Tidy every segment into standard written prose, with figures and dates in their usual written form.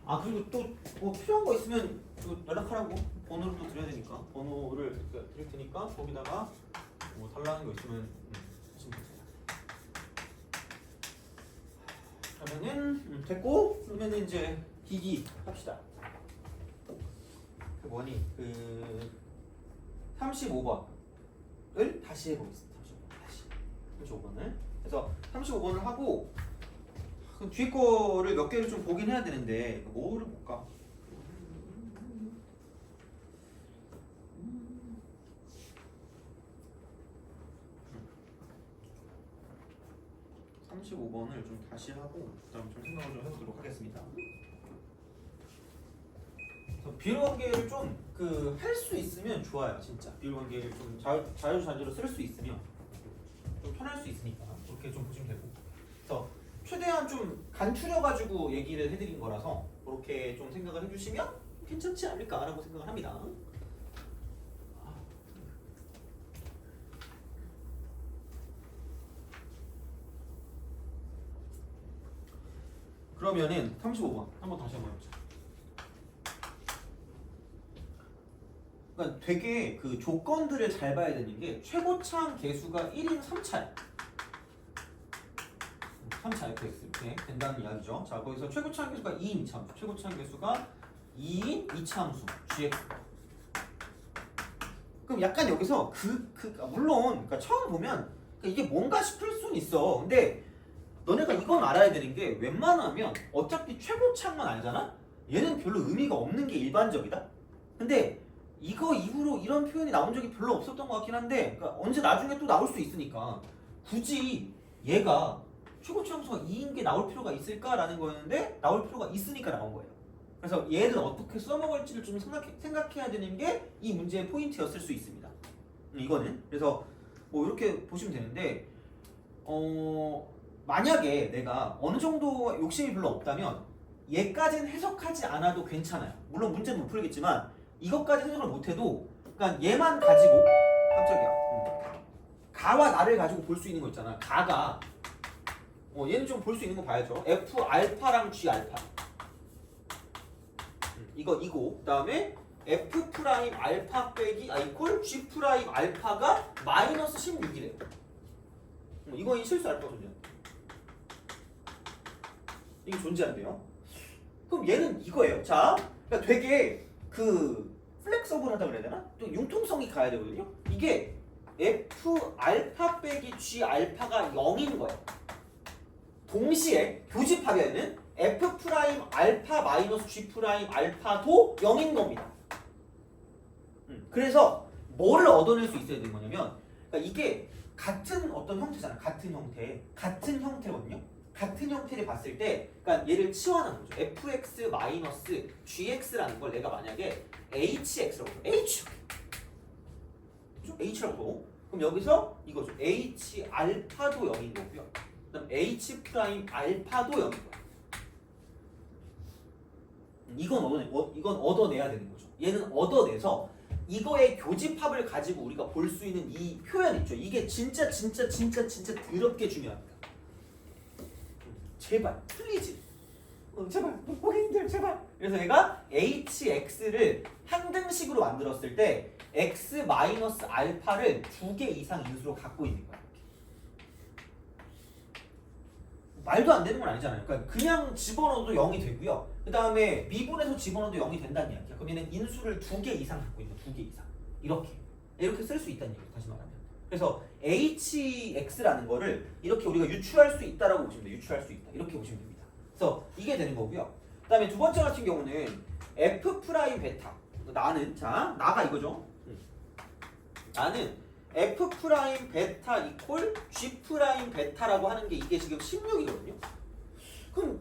자, 그리고 또 뭐 필요한 거 있으면 또 연락하라고. 번호를 또 드려야 되니까. 번호를 드릴 테니까 거기다가 뭐 달라는 거 있으면 하시면 됩니다. 그러면은 됐고, 그러면은 이제 기기 합시다. 그 뭐니? 그 35번을 다시 해보겠습니다. 35번을. 그래서 35번을 하고 그럼 뒤에 거를 몇 개를 좀 보긴 해야 되는데 뭐를 볼까? 35번을 좀 다시 하고 그다음 좀 생각을 좀 해보도록 하겠습니다. 비율관계를 좀 할 수 있으면 좋아요, 진짜. 비율관계를 좀 자유자재로 쓸 수 있으면 좀 편할 수 있으니까 그렇게 좀 보시면 되고. 그래서 최대한 좀 간추려가지고 얘기를 해드린 거라서 그렇게 좀 생각을 해주시면 괜찮지 않을까라고 생각을 합니다. 그러면은 35번 한번 다시 한번 해보자. 그러니까 되게 그 조건들을 잘 봐야 되는 게 최고차항 개수가 1인 3차야. 3차 fx 이렇게 된다는 이야기죠. 자, 거기서 최고차항 개수가 2인 2차함수, 최고차항 개수가 2인 2차함수 gx. 그럼 약간 여기서 물론 그러니까 처음 보면 이게 뭔가 싶을 수는 있어. 근데 너네가 이건 알아야 되는 게 웬만하면 어차피 최고차항만 알잖아? 얘는 별로 의미가 없는 게 일반적이다? 근데 이거 이후로 이런 표현이 나온 적이 별로 없었던 것 같긴 한데 그러니까 언제 나중에 또 나올 수 있으니까 굳이 얘가 최고차함수가 2인 게 나올 필요가 있을까라는 거였는데 나올 필요가 있으니까 나온 거예요. 그래서 얘를 어떻게 써먹을지를 좀 생각해야 되는 게 이 문제의 포인트였을 수 있습니다. 이거는 그래서 뭐 이렇게 보시면 되는데 만약에 내가 어느 정도 욕심이 별로 없다면 얘까지는 해석하지 않아도 괜찮아요. 물론 문제는 못 풀겠지만 이것까지 해석을 못해도 그러니까 얘만 가지고 깜짝이야. 가와 나를 가지고 볼 수 있는 거 있잖아. 가가 얘는 좀 볼 수 있는 거 봐야죠. F 알파랑 G 알파. 이거 그다음에 F 프라임 알파 빼기 이퀄 G 프라임 알파가 마이너스 16이래요. 이거 실수 알파가 존재한대. 이게 존재한대요. 그럼 얘는 이거예요. 자, 그러니까 되게 플렉서블하다 그래야 되나? 또 융통성이 가야 되거든요. 이게 F 알파 빼기 G 알파가 0인 거예요. 동시에 교집합에는 F 프라임 알파 마이너스 G 프라임 알파도 0인 겁니다. 그래서 뭐를 얻어낼 수 있어야 되는 거냐면 그러니까 이게 같은 어떤 형태잖아. 같은 형태거든요. 같은 형태를 봤을 때 그러니까 얘를 치환하는 거죠. fx 마이너스 gx라는 걸 내가 만약에 hx라고 해서 h라고 그럼 여기서 이거죠. h 알파도 0인 거고요. 그다음 h 프라임 알파도 0인 거예요. 이건 얻어내야 되는 거죠. 얘는 얻어내서 이거의 교집합을 가지고 우리가 볼 수 있는 이 표현 있죠. 이게 진짜 더럽게 중요합니다. 제발 플리즈 제발 고객님들 제발. 그래서 얘가 hx를 항등식으로 만들었을 때 x 마이너스 알파를 2개 이상 인수로 갖고 있는 거야. 말도 안 되는 건 아니잖아요. 그러니까 그냥 집어넣어도 0이 되고요. 그 다음에 미분해서 집어넣어도 0이 된다는 이야기야. 그럼 얘는 인수를 2개 이상 갖고 있는 거야. 2개 이상. 이렇게 쓸 수 있다는 얘기예요. 다시 말하면. 그래서 hx라는 거를 이렇게 우리가 유추할 수 있다라고 보시면 돼요. 유추할 수 있다. 이렇게 보시면 됩니다. 그래서 이게 되는 거고요. 그 다음에 두 번째 같은 경우는 f 프라임 베타. 나가 이거죠. 나는 f 프라임 베타 이퀄 g 프라임 베타라고 하는 게 이게 지금 16이거든요. 그럼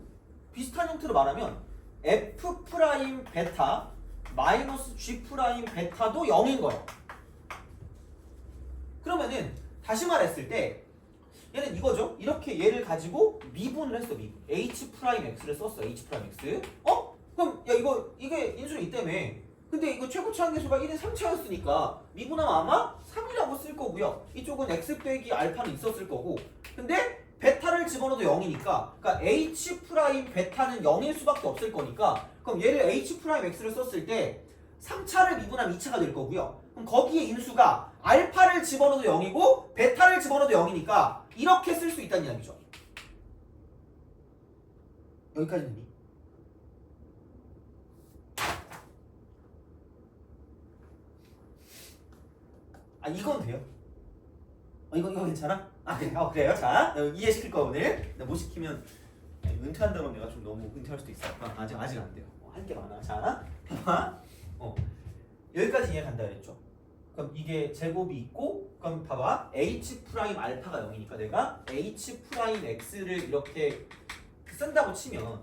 비슷한 형태로 말하면 f 프라임 베타 마이너스 g 프라임 베타도 0인 거예요. 그러면은 다시 말했을 때 얘는 이거죠. 이렇게 얘를 가지고 미분을 했어. h 프라임 x를 썼어. h 프라임 x. 그럼 야 이게 인수는 이때문에. 근데 이거 최고차항 개수가 1인 3차였으니까 미분하면 아마 3이라고 쓸 거고요. 이쪽은 x 빼기 알파는 있었을 거고. 근데 베타를 집어넣어도 0이니까 그러니까 H 프라임 베타는 0일 수밖에 없을 거니까 그럼 얘를 H 프라임 X를 썼을 때 3차를 미분하면 2차가 될 거고요. 그럼 거기에 인수가 알파를 집어넣어도 0이고 베타를 집어넣어도 0이니까 이렇게 쓸 수 있다는 이야기죠. 여기까지는 이건 돼요? 이거 괜찮아? 그래요? 자, 이해시킬 거 오늘. 못 시키면 은퇴한다면 내가 좀 너무 은퇴할 수도 있어. 아직 안 돼요. 할 게 많아. 자, 봐봐. 여기까지 이해 간다 그랬죠? 그럼 이게 제곱이 있고, 그럼 봐봐. H 프라임 알파가 0이니까 내가 H 프라임 X를 이렇게 쓴다고 치면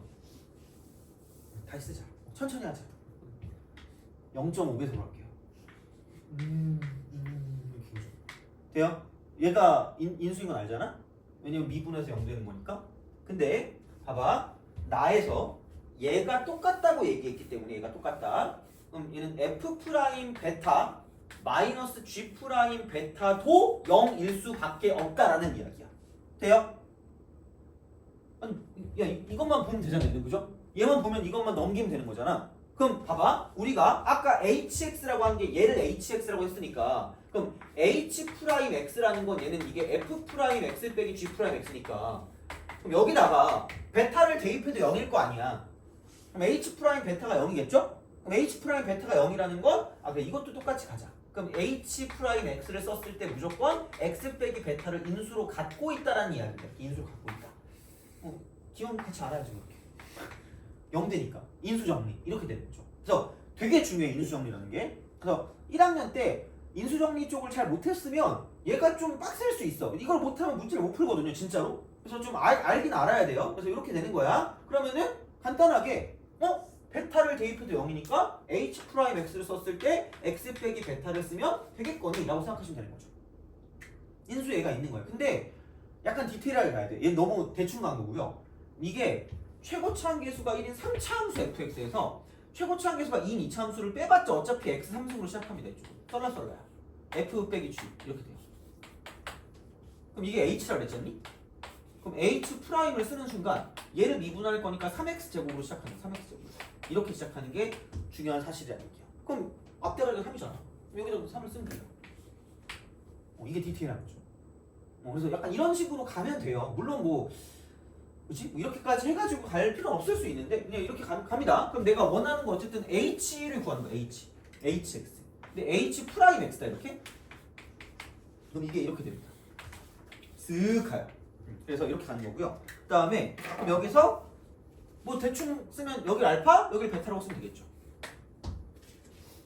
다시 쓰자. 천천히 하자. 0.5배속으로 할게요. 돼요? 얘가 인수인 건 알잖아? 왜냐면 미분해서 0 되는 거니까. 근데 봐봐. 나에서 얘가 똑같다고 얘기했기 때문에 얘가 똑같다. 그럼 얘는 F 프라임 베타 마이너스 G 프라임 베타도 0일 수밖에 없다라는 이야기야. 돼요? 아니, 야 이것만 보면 되잖아요. 그죠? 얘만 보면 이것만 넘기면 되는 거잖아. 그럼 봐봐. 우리가 아까 hx라고 한 게 얘를 hx라고 했으니까 그럼 h 프라임 x라는 건 얘는 이게 f 프라임 x 빼기 g 프라임 x니까 그럼 여기다가 베타를 대입해도 0일 거 아니야. 그럼 h 프라임 베타가 0이겠죠? 그럼 h 프라임 베타가 0이라는 건 그래 이것도 똑같이 가자. 그럼 h 프라임 x를 썼을 때 무조건 x 빼기 베타를 인수로 갖고 있다라는 이야기다. 인수로 갖고 있다. 기본 같이 알아야지 그렇게. 0되니까 인수 정리 이렇게 되는 거죠. 그래서 되게 중요해 인수 정리라는 게. 그래서 1학년 때 인수 정리 쪽을 잘 못했으면 얘가 좀 빡셀 수 있어. 이걸 못하면 문제를 못 풀거든요, 진짜로. 그래서 좀 알긴 알아야 돼요. 그래서 이렇게 되는 거야. 그러면은 간단하게 베타를 대입해도 0이니까 h 프라임 x를 썼을 때 x 빼기 베타를 쓰면 되겠거니 라고 생각하시면 되는 거죠. 인수 얘가 있는 거예요. 근데 약간 디테일하게 가야 돼. 얘는 너무 대충 간 거고요. 이게 최고차 함계수가 1인 3차 함수 fx에서 최고차 함계수가 2인 2차 함수를 빼봤자 어차피 x 3승으로 시작합니다. 이쪽은 썰라야 f 빼기 g 이렇게 돼요. 그럼 이게 h라 그랬잖니? 그럼 h 프라임을 쓰는 순간 얘를 미분할 거니까 3x 제곱으로 시작하는 3x 제곱 이렇게 시작하는 게 중요한 사실이라는 얘기야. 그럼 앞대가리가 3이잖아. 여기다 3을 쓰면 돼요. 이게 디테일한 거죠. 그래서 약간 이런 식으로 가면 돼요. 물론 그치? 이렇게까지 해가지고 갈 필요는 없을 수 있는데 그냥 이렇게 갑니다. 그럼 내가 원하는 건 어쨌든 h를 구하는 거야. hx. 근데 h 프라임 x다 이렇게. 그럼 이게 이렇게 됩니다. 쓱 가요. 그래서 이렇게 가는 거고요. 그 다음에 그럼 여기서 대충 쓰면 여기 알파, 여기 베타라고 쓰면 되겠죠.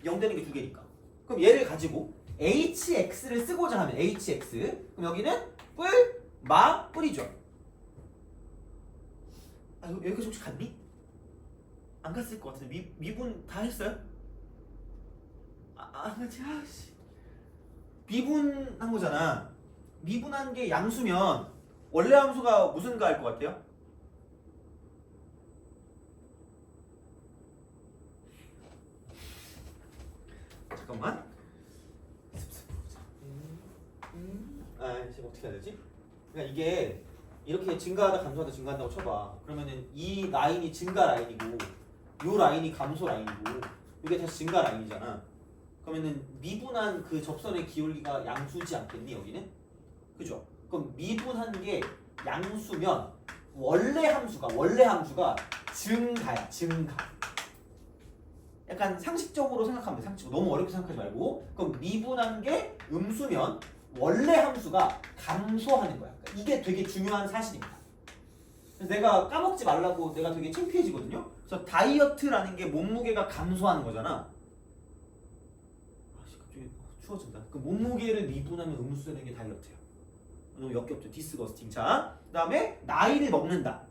0 되는 게 두 개니까. 그럼 얘를 가지고 hx를 쓰고자 하면 hx. 그럼 여기는 뿔이죠. 여기까지 혹시 갔니? 안 갔을 것 같은데 미분 다 했어요? 미분한 거잖아. 미분한 게 양수면 원래 함수가 무슨 가 할 것 같아요? 잠깐만. 지금 어떻게 해야 되지? 그러니까 이게 이렇게 증가하다 감소하다 증가한다고 쳐봐. 그러면은 이 라인이 증가 라인이고 요 라인이 감소 라인이고 이게 다시 증가 라인이잖아. 그러면은 미분한 그 접선의 기울기가 양수지 않겠니 여기는? 그죠? 그럼 미분한 게 양수면 원래 함수가 증가야. 증가. 약간 상식적으로 생각하면 돼. 상식적으로 너무 어렵게 생각하지 말고. 그럼 미분한 게 음수면 원래 함수가 감소하는 거야. 그러니까 이게 되게 중요한 사실입니다. 그래서 내가 까먹지 말라고 내가 되게 창피해지거든요. 그래서 다이어트라는 게 몸무게가 감소하는 거잖아. 갑자기 추워진다. 그 몸무게를 미분하면 음수 되는 게 다이어트예요. 너무 역겹죠. 디스거스팅. 자, 그 다음에 나이를 먹는다.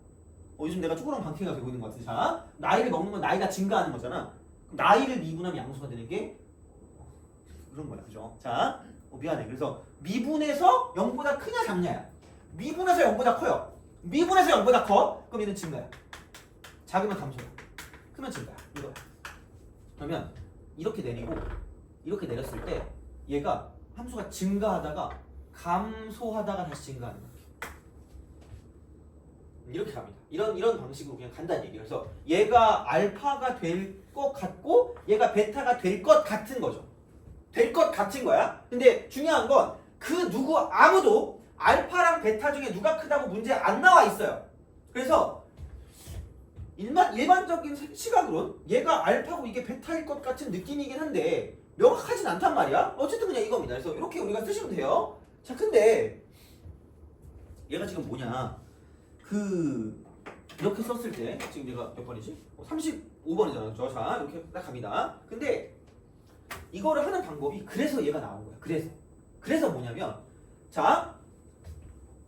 요즘 내가 조그만 방태가 되고 있는 것 같은데. 자, 나이를 먹는 건 나이가 증가하는 거잖아. 그럼 나이를 미분하면 양수가 되는 게 그런 거야. 그죠? 자, 미안해. 그래서 미분해서 0보다 크냐 작냐야. 미분해서 0보다 커요. 미분해서 0보다 커. 그럼 얘는 증가야. 작으면 감소야. 크면 증가야. 이거야. 그러면 이렇게 내리고 이렇게 내렸을 때 얘가 함수가 증가하다가 감소하다가 다시 증가하는 거야. 이렇게 갑니다. 이런 방식으로 그냥 간단히 얘기해요. 그래서 얘가 알파가 될 것 같고 얘가 베타가 될 것 같은 거죠. 될 것 같은 거야. 근데 중요한 건 그 누구 아무도 알파랑 베타 중에 누가 크다고 문제 안 나와 있어요. 그래서 일반적인 시각으로는 얘가 알파고 이게 베타일 것 같은 느낌이긴 한데 명확하진 않단 말이야. 어쨌든 그냥 이겁니다. 그래서 이렇게 우리가 쓰시면 돼요. 자, 근데 얘가 지금 뭐냐? 이렇게 썼을 때 지금 얘가 몇 번이지? 35번이잖아. 그렇죠? 자, 이렇게 딱 갑니다. 근데 이거를 하는 방법이 그래서 얘가 나온 거야. 그래서 뭐냐면 자,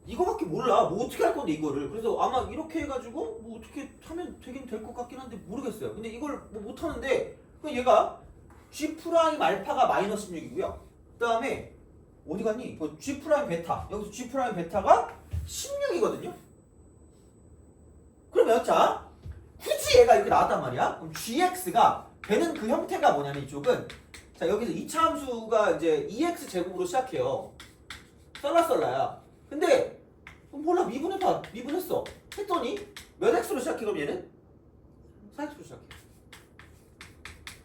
이거밖에 몰라. 뭐 어떻게 할 건데 이거를. 그래서 아마 이렇게 해가지고 뭐 어떻게 하면 되긴 될 것 같긴 한데 모르겠어요. 근데 이걸 뭐 못하는데 그럼 얘가 G 프라임 알파가 마이너스 16이고요. 그 다음에 어디 갔니? G 프라임 베타. 여기서 G 프라임 베타가 16이거든요. 그러면 자, 굳이 얘가 이렇게 나왔단 말이야. 그럼 GX가 되는 그 형태가 뭐냐면 이쪽은 자, 여기서 2차 함수가 이제 2x 제곱으로 시작해요. 썰라야. 근데 몰라, 미분했어. 했더니 몇 x로 시작해? 그럼 얘는 4x로 시작해.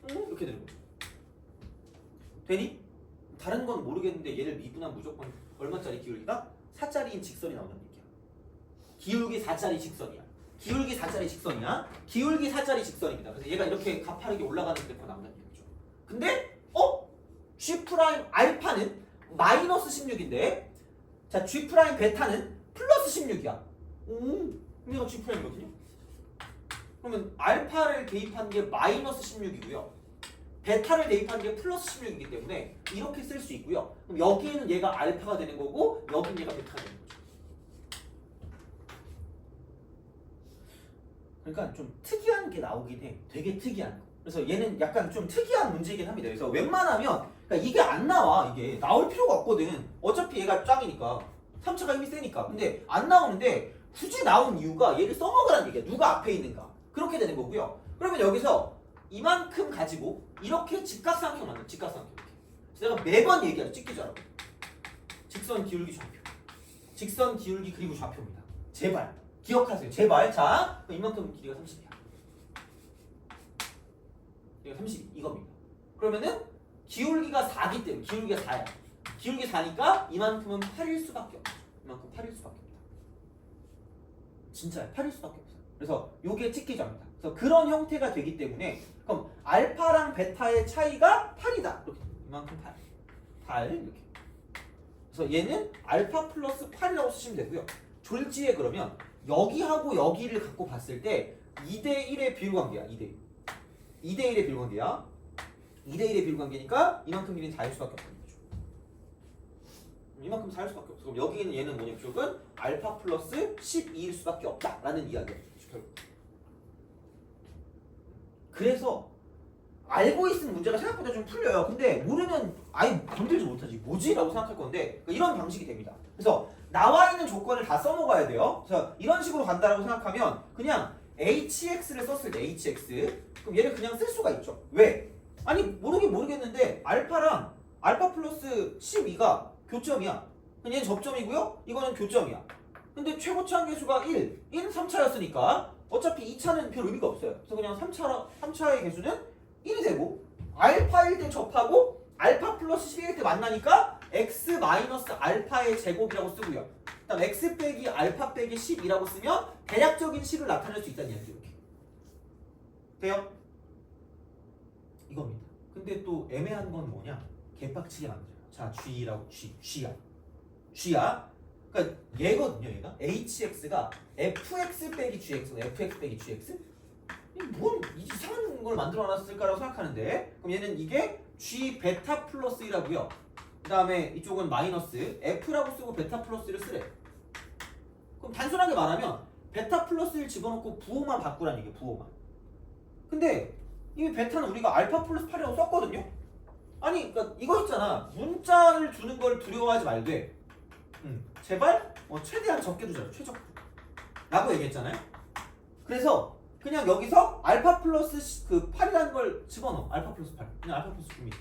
이렇게 되는 거죠. 되니? 다른 건 모르겠는데 얘를 미분하면 무조건 얼마짜리 기울기가? 4짜리인 직선이 나온다는 얘기야. 기울기 4짜리 직선이야. 기울기 4짜리 직선입니다. 그래서 얘가 이렇게 가파르게 올라가는 그래프가 나온다는 얘기죠. 근데 G 프라임 알파는 마이너스 16인데 자, G 프라임 베타는 플러스 16이야. 얘가 G 프라임이거든요. 그러면 알파를 대입한 게 마이너스 16이고요. 베타를 대입한 게 플러스 16이기 때문에 이렇게 쓸 수 있고요. 그럼 여기에는 얘가 알파가 되는 거고 여기는 얘가 베타가 되는 거죠. 그러니까 좀 특이한 게 나오긴 해. 되게 특이한 거. 그래서 얘는 약간 좀 특이한 문제이긴 합니다. 그래서 웬만하면 그러니까 이게 안 나와. 이게 나올 필요가 없거든. 어차피 얘가 짱이니까 3차가 힘이 세니까. 근데 안 나오는데 굳이 나온 이유가 얘를 써먹으라는 얘기야. 누가 앞에 있는가. 그렇게 되는 거고요. 그러면 여기서 이만큼 가지고 이렇게 직각삼각형 만들어. 직각삼각형 이렇게. 그래서 내가 매번 얘기하죠. 찍기 잘하고. 직선 기울기 좌표. 직선 기울기 그리고 좌표입니다. 제발 기억하세요. 제발. 자, 그럼 이만큼 길이가 30이야. 얘가 30 이겁니다. 그러면은 기울기가 4기 때문에 기울기가 4야. 기울기 4니까 이만큼은 8일 수밖에 없어. 이만큼 8일 수밖에 없다. 진짜야. 8일 수밖에 없어. 그래서 요게 찍기점이다. 그래서 그런 형태가 되기 때문에 그럼 알파랑 베타의 차이가 8이다. 이렇게 이만큼 8 이렇게. 그래서 얘는 알파 플러스 8이라고 쓰시면 되고요. 졸지에 그러면 여기하고 여기를 갖고 봤을 때 2대1의 비율관계야. 2대1의 비율관계야. 2대1의 비율관계니까 이만큼 길이는 4일 수밖에 없다는 거죠. 이만큼 4일 수밖에 없어. 그럼 여기는 얘는 뭐냐? 쪽은 알파 플러스 12일 수밖에 없다라는 이야기야. 결국. 그래서 알고 있는 문제가 생각보다 좀 풀려요. 근데 모르면 아예 건들지 못하지. 뭐지? 라고 생각할 건데 이런 방식이 됩니다. 그래서 나와 있는 조건을 다 써먹어야 돼요. 그래서 이런 식으로 간다라고 생각하면 그냥 hx를 썼을 때 hx 그럼 얘를 그냥 쓸 수가 있죠. 왜? 아니 모르겠는데 알파랑 알파 플러스 12가 교점이야. 얘는 접점이고요. 이거는 교점이야. 근데 최고차 계수가 1은 3차였으니까 어차피 2차는 별 의미가 없어요. 그래서 그냥 3차의 개수는 1이 되고 알파일 때 접하고 알파 플러스 12일 때 만나니까 x 마이너스 알파의 제곱이라고 쓰고요. 그다음 x 빼기 알파 빼기 10이라고 쓰면 대략적인 식을 나타낼 수 있다는 이야기죠. 이렇게. 돼요? 이겁니다. 근데 또 애매한 건 뭐냐? 개빡치게 만들어요. 자, G라고 G야. 그러니까 얘거든요, 얘가. HX가 FX 빼기 GX, FX 빼기 GX? 뭔 이상한 걸 만들어 놨을까라고 생각하는데 그럼 얘는 이게 G 베타 플러스 1하고요. 그 다음에 이쪽은 마이너스 F라고 쓰고 베타 플러스 1을 쓰래. 그럼 단순하게 말하면 베타 플러스 1 집어넣고 부호만 바꾸라는 얘기예요. 부호만. 근데 이미 베타는 우리가 알파 플러스 8이라고 썼거든요. 아니 그러니까 이거 있잖아. 문자를 주는 걸 두려워하지 말되 제발 최대한 적게 두자. 최적 라고 얘기했잖아요. 그래서 그냥 여기서 알파 플러스 그 8이라는 걸 집어넣어. 알파 플러스 8. 그냥 알파 플러스 9입니다.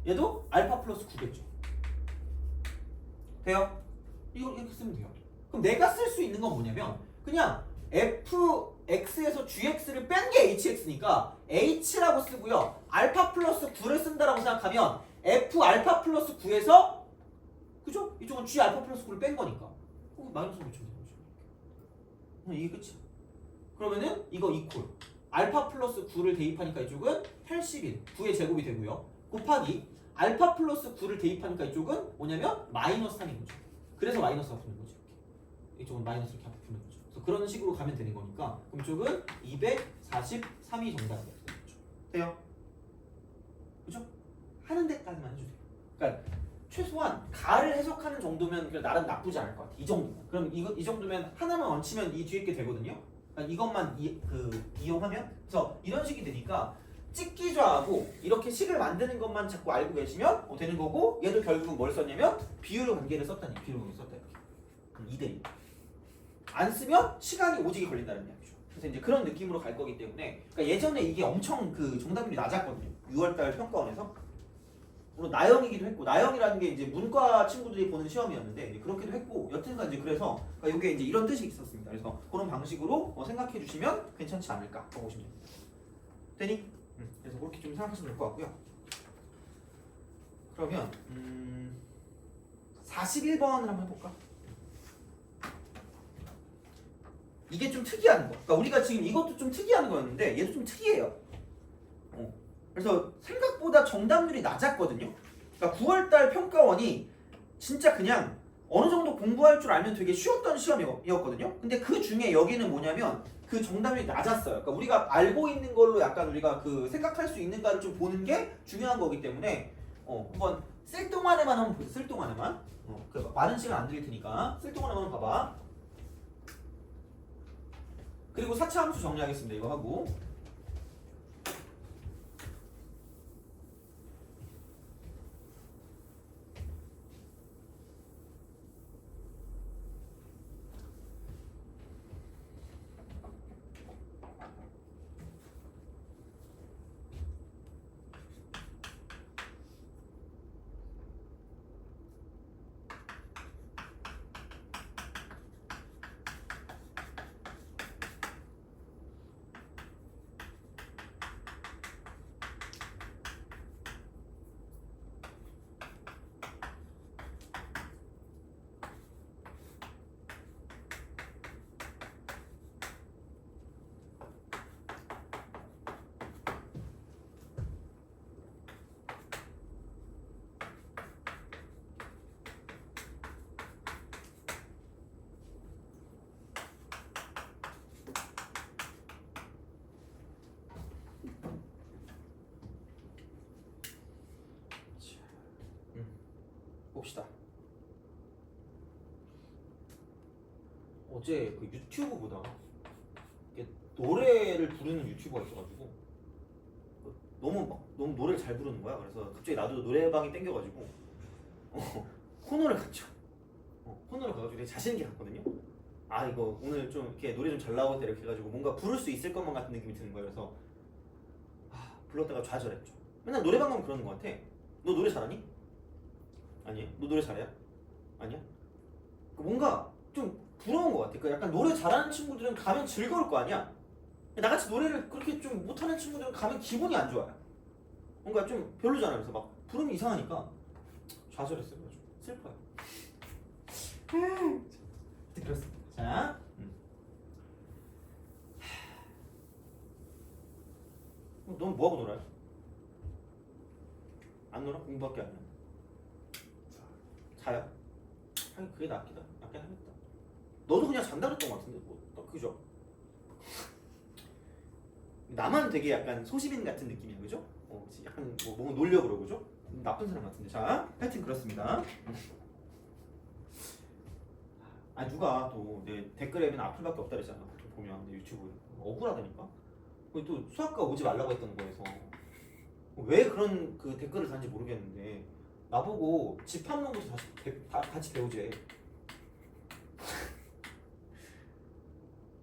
얘도 알파 플러스 9겠죠. 돼요? 이렇게 쓰면 돼요. 그럼 내가 쓸 수 있는 건 뭐냐면 그냥 fx에서 gx를 뺀 게 hx니까 h라고 쓰고요. 알파 플러스 9를 쓴다라고 생각하면 f 알파 플러스 9에서 그죠? 이쪽은 g 알파 플러스 9를 뺀 거니까 마이너스 붙이면 되는 거죠. 이게 끝이야. 그러면은 이거 이퀄 알파 플러스 9를 대입하니까 이쪽은 81 9의 제곱이 되고요. 곱하기 알파 플러스 9를 대입하니까 이쪽은 뭐냐면 마이너스 3인 거죠. 그래서 마이너스가 붙는 거죠. 이렇게. 이쪽은 마이너스 이렇게 앞에 붙는 거죠. 그래서 그런 식으로 가면 되는 거니까 그럼 이쪽은 243이 정답이 되는 거죠. 돼요? 그죠? 하는 데까지만 해주세요. 그러니까 최소한 가를 해석하는 정도면 나름 나쁘지 않을 것 같아. 이 정도면. 그럼 이 정도면 하나만 얹히면 이 뒤에 게 되거든요. 그러니까 이것만 이용하면 그래서 이런 식이 되니까 찍기좌하고 이렇게 식을 만드는 것만 자꾸 알고 계시면 되는 거고 얘도 결국은 뭘 썼냐면 비율 관계를 썼다니 비율 관계를 썼다 이렇게 2대1 안 쓰면 시간이 오지게 걸린다는 이야기죠. 그래서 이제 그런 느낌으로 갈 거기 때문에 그러니까 예전에 이게 엄청 그 정답률이 낮았거든요. 6월달 평가원에서 물론 나영이기도 했고 나영이라는 게 이제 문과 친구들이 보는 시험이었는데 이제 그렇기도 했고 여튼간 이제 그래서 그러니까 이게 이제 이런 뜻이 있었습니다. 그래서 그런 방식으로 생각해 주시면 괜찮지 않을까 보시면 됩니다. 되니? 그래서 그렇게 좀 생각하시면 될 것 같고요. 그러면 41번을 한번 해볼까? 이게 좀 특이한 거. 그러니까 우리가 지금 이것도 좀 특이한 거였는데 얘도 좀 특이해요. 그래서 생각보다 정답률이 낮았거든요. 그러니까 9월달 평가원이 진짜 그냥 어느 정도 공부할 줄 알면 되게 쉬웠던 시험이었거든요. 근데 그 중에 여기는 뭐냐면 그 정답률이 낮았어요. 그러니까 우리가 알고 있는 걸로 약간 우리가 그 생각할 수 있는가를 좀 보는 게 중요한 거기 때문에 한번 쓸 동안에만 한번 보세요. 쓸 동안에만. 많은 시간 안 드릴 테니까 쓸 동안에만 봐봐. 그리고 4차 함수 정리하겠습니다. 이거 하고. 봅시다. 어제 그 유튜브보다 노래를 부르는 유튜버가 있어가지고 너무 노래를 잘 부르는 거야. 그래서 갑자기 나도 노래방이 땡겨가지고 코너를 갔죠. 코너를 가가지고 되게 자신 있게 갔거든요. 아 이거 오늘 좀 이렇게 노래 좀 잘 나오겠다 이렇게 해가지고 뭔가 부를 수 있을 것만 같은 느낌이 드는 거예요. 그래서 불렀다가 좌절했죠. 맨날 노래방 가면 그러는 거 같아. 너 노래 잘하니? 아니야. 너 노래 잘해? 아니야. 뭔가 좀 부러운 것 같아. 약간 노래 잘하는 친구들은 가면 즐거울 거 아니야. 나같이 노래를 그렇게 좀 못하는 친구들은 가면 기분이 안 좋아요. 뭔가 좀 별로잖아요. 그래서 막 부르면 이상하니까 좌절했어요. 좀 슬퍼요. 그렇습니다. 자, 넌 뭐하고 놀아요? 안 놀아? 공부밖에 안 해. 자요? 하긴 그게 낫긴 하겠다. 너도 그냥 잔다 그랬던 것 같은데 뭐 그죠? 나만 되게 약간 소시민 같은 느낌이야, 그죠? 약간 뭔가 놀려고 그러고 그죠? 나쁜 사람 같은데. 자, 하여튼 그렇습니다. 누가 또 내 댓글에 맨 악플밖에 없다 그랬잖아. 보면 내 유튜브 억울하다니까. 또 수학과 오지 말라고 했던 거에서 왜 그런 그 댓글을 단지 모르겠는데 나보고 집합론부터 같이 배우재.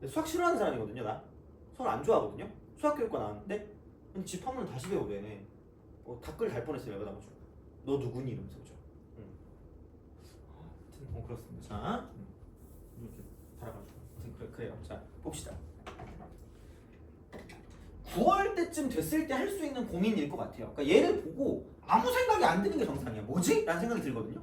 수학 싫어하는 사람이거든요. 나 수학 안 좋아하거든요. 수학교육과 나왔는데 근데 집합론 다시 배우래. 댓글 달 뻔했어요. 내가 나가지고 너 누구니 이러면서 그죠. 하여튼 그렇습니다. 자 이렇게 달아가지고 아무튼 그래요. 자 봅시다. 9월 때쯤 됐을 때 할 수 있는 고민일 것 같아요. 그러니까 얘를 보고 아무 생각이 안 드는 게 정상이야. 뭐지? 라는 생각이 들거든요.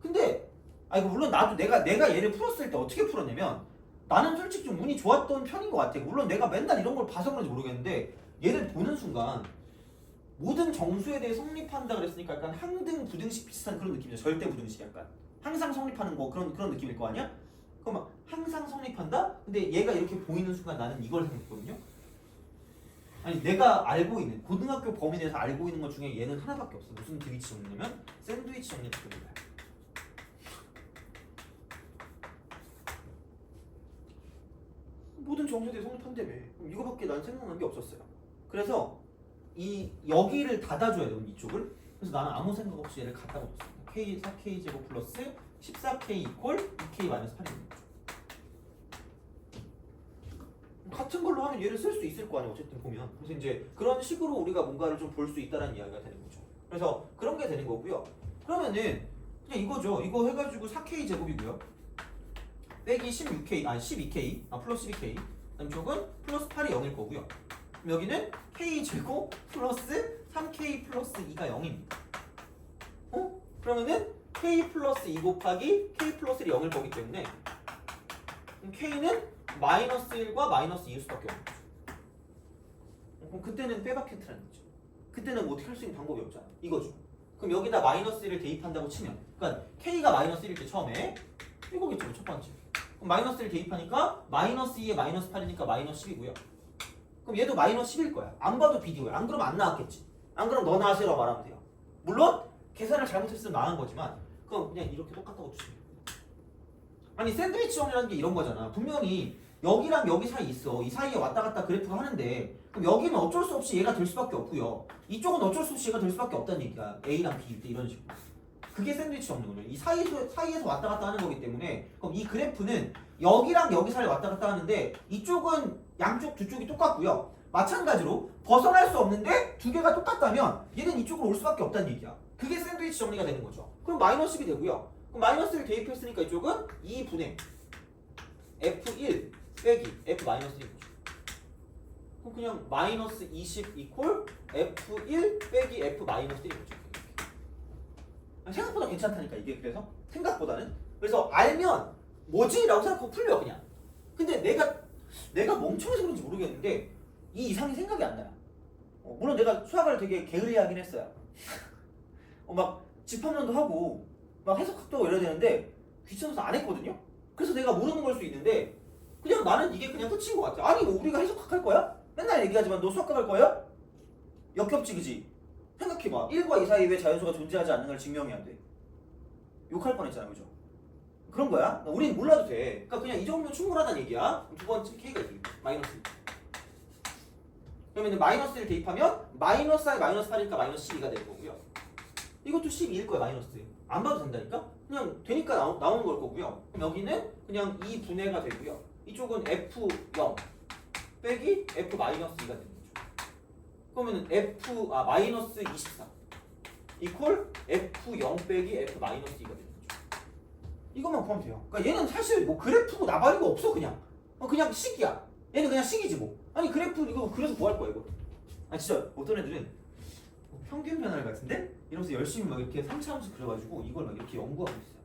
근데 이거 물론 나도 내가 얘를 풀었을 때 어떻게 풀었냐면 나는 솔직히 좀 운이 좋았던 편인 것 같아. 물론 내가 맨날 이런 걸 봐서 그런지 모르겠는데 얘를 보는 순간 모든 정수에 대해 성립한다 그랬으니까 약간 항등 부등식 비슷한 그런 느낌이죠. 절대 부등식 약간 항상 성립하는 거 그런 느낌일 거 아니야? 그럼 막 항상 성립한다? 근데 얘가 이렇게 보이는 순간 나는 이걸 생각했거든요. 아니 내가 알고 있는 고등학교 범위 내에서 알고 있는 것 중에 얘는 하나밖에 없어. 무슨 드위치 정리냐면 샌드위치 정리 특급이다. 모든 정수에 대해 성립한다며. 그럼 이거밖에 난 생각난 게 없었어요. 그래서 이 여기를 닫아줘야 돼요. 이쪽을. 그래서 나는 아무 생각 없이 얘를 갖다 붙였습니다. K 4K 제곱 플러스 14K 이퀄 2K 마이너스 8입니다. 같은 걸로 하면 얘를 쓸 수 있을 거 아니야. 어쨌든 보면. 그래서 이제 그런 식으로 우리가 뭔가를 좀 볼 수 있다는 이야기가 되는 거죠. 그래서 그런 게 되는 거고요. 그러면은 그냥 이거죠. 이거 해가지고 4K 제곱이고요. 빼기 16K, 12K, 플러스 12K. 그다음 쪽은 플러스 8이 0일 거고요. 그럼 여기는 K 제곱 플러스 3K 플러스 2가 0입니다. 그러면은 K 플러스 2 곱하기 K 플러스 1이 0일 거기 때문에 K는 마이너스 1과 마이너스 2일 수밖에 없는 거죠. 그럼 그때는 빼박캔트라는 거죠. 그때는 뭐 어떻게 할 수 있는 방법이 없잖아. 이거죠. 그럼 여기다 마이너스 1을 대입한다고 치면 그러니까 K가 마이너스 1일 때 처음에 이거겠죠. 첫 번째. 그럼 마이너스 1을 대입하니까 마이너스 2에 마이너스 8이니까 마이너스 10이고요. 그럼 얘도 마이너스 10일 거야. 안 봐도 비디오야. 안 그러면 안 나왔겠지. 안 그러면 너 나왔으라고 말하면 돼요. 물론 계산을 잘못했으면 망한 거지만 그럼 그냥 이렇게 똑같다고 주시면 돼요. 아니 샌드위치 정리라는 게 이런 거잖아. 분명히 여기랑 여기 사이 있어. 이 사이에 왔다 갔다 그래프가 하는데 그럼 여기는 어쩔 수 없이 얘가 될 수밖에 없고요. 이쪽은 어쩔 수 없이 얘가 될 수밖에 없다는 얘기야. A랑 B일 때 이런 식으로. 그게 샌드위치 정리거든요. 이 사이에서 왔다 갔다 하는 거기 때문에 그럼 이 그래프는 여기랑 여기 사이에 왔다 갔다 하는데 이쪽은 양쪽 두 쪽이 똑같고요. 마찬가지로 벗어날 수 없는데 두 개가 똑같다면 얘는 이쪽으로 올 수밖에 없다는 얘기야. 그게 샌드위치 정리가 되는 거죠. 그럼 마이너스 10이 되고요. 그럼 마이너스를 대입했으니까 이쪽은 2분의 F1 빼기 F-1인 거죠. 그럼 그냥 마이너스 20 이퀄 F1 빼기 F-1인 거죠. 생각보다 괜찮다니까 이게. 그래서 생각보다는 그래서 알면 뭐지? 라고 생각하고 풀려 그냥. 근데 내가 멍청해서 그런지 모르겠는데 이 이상이 생각이 안 나요. 물론 내가 수학을 되게 게을리하긴 했어요. 막 집합론도 하고 막 해석학도 하고 이래야 되는데 귀찮아서 안 했거든요. 그래서 내가 모르는 걸 수 있는데 그냥 나는 이게 그냥 끝인 것 같아. 아니 뭐 우리가 해석학 할 거야? 맨날 얘기하지만 너 수학학 할 거야? 역겹지 그지? 생각해봐. 1과 2 사이에 왜 자연수가 존재하지 않는 걸 증명해야 돼? 욕할 뻔했잖아 그죠? 그런 거야. 우린 몰라도 돼. 그러니까 그냥 이 정도면 충분하다는 얘기야. 두 번째 K가 있지. 마이너스. 그러면 마이너스를 대입하면 마이너스 4에 마이너스 8이니까 마이너스 12가 될 거고요. 이것도 12일 거야 마이너스. 안 봐도 된다니까? 그냥 되니까 나오는 걸 거고요. 그럼 여기는 그냥 2분해가 되고요. 이쪽은 F0 빼기 F-2가 되는 거죠. 그러면 마이너스 24 이퀄 F0 빼기 F-2가 되는 거죠. 이것만 구하면 돼요. 그러니까 얘는 사실 뭐 그래프고 나발이고 없어 그냥. 그냥 식이야. 얘는 그냥 식이지 뭐. 아니 그래프 이거 그래서 뭐 할 거야 이거. 진짜 어떤 애들은 평균 변화를 같은데? 이러면서 열심히 막 이렇게 3차 함수 그려가지고 이걸 막 이렇게 연구하고 있어요.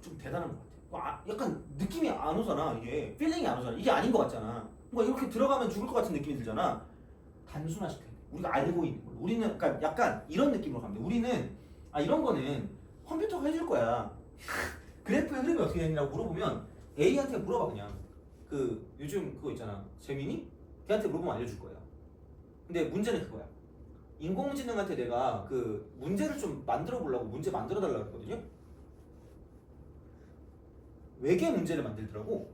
좀 대단한 것 같아. 약간 느낌이 안 오잖아 이게. 필링이 안 오잖아. 이게 아닌 것 같잖아. 뭔가 이렇게 들어가면 죽을 것 같은 느낌이 들잖아. 단순화시켜야 돼. 우리가 알고 있는 걸. 우리는 그러니까 약간 이런 느낌으로 가면 돼. 우리는 이런 거는 컴퓨터가 해줄 거야. 그래프의 흐름이 어떻게 되느냐고 물어보면 A한테 물어봐 그냥. 요즘 그거 있잖아. 재민이? 걔한테 물어보면 알려줄 거야. 근데 문제는 그거야. 인공지능한테 내가 문제를 좀 만들어 보려고 문제 만들어 달라고 했거든요. 외계 문제를 만들더라고.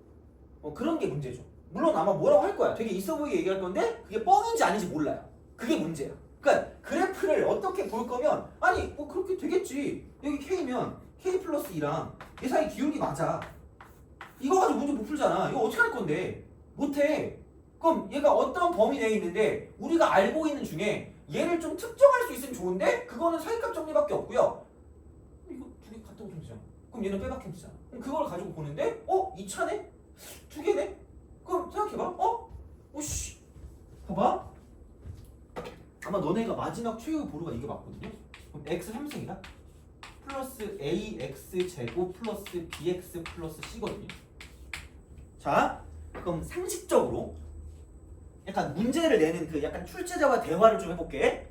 그런 게 문제죠. 물론 아마 뭐라고 할 거야. 되게 있어 보이게 얘기할 건데 그게 뻥인지 아닌지 몰라요. 그게 문제야. 그러니까 그래프를 어떻게 볼 거면 그렇게 되겠지. 여기 K면 K 플러스 2랑 얘 사이 기울기 맞아. 이거 가지고 문제 못 풀잖아. 이거 어떻게 할 건데? 못해. 그럼 얘가 어떤 범위 내에 있는데 우리가 알고 있는 중에 얘를 좀 특정할 수 있으면 좋은데 그거는 사이값 정리밖에 없고요. 이거 두 개 갖다 붙이면 되잖아. 그럼 얘는 빼박형이잖아. 그럼 그걸 가지고 보는데 2차네? 2개네? 그럼 생각해봐. 오씨 봐봐. 아마 너네가 마지막 최후 보루가 이게 맞거든요. 그럼 x 3승이다 플러스 ax 제곱 플러스 bx 플러스 c거든요. 자, 그럼 상식적으로 약간 문제를 내는 그 약간 출제자와 대화를 좀 해볼게.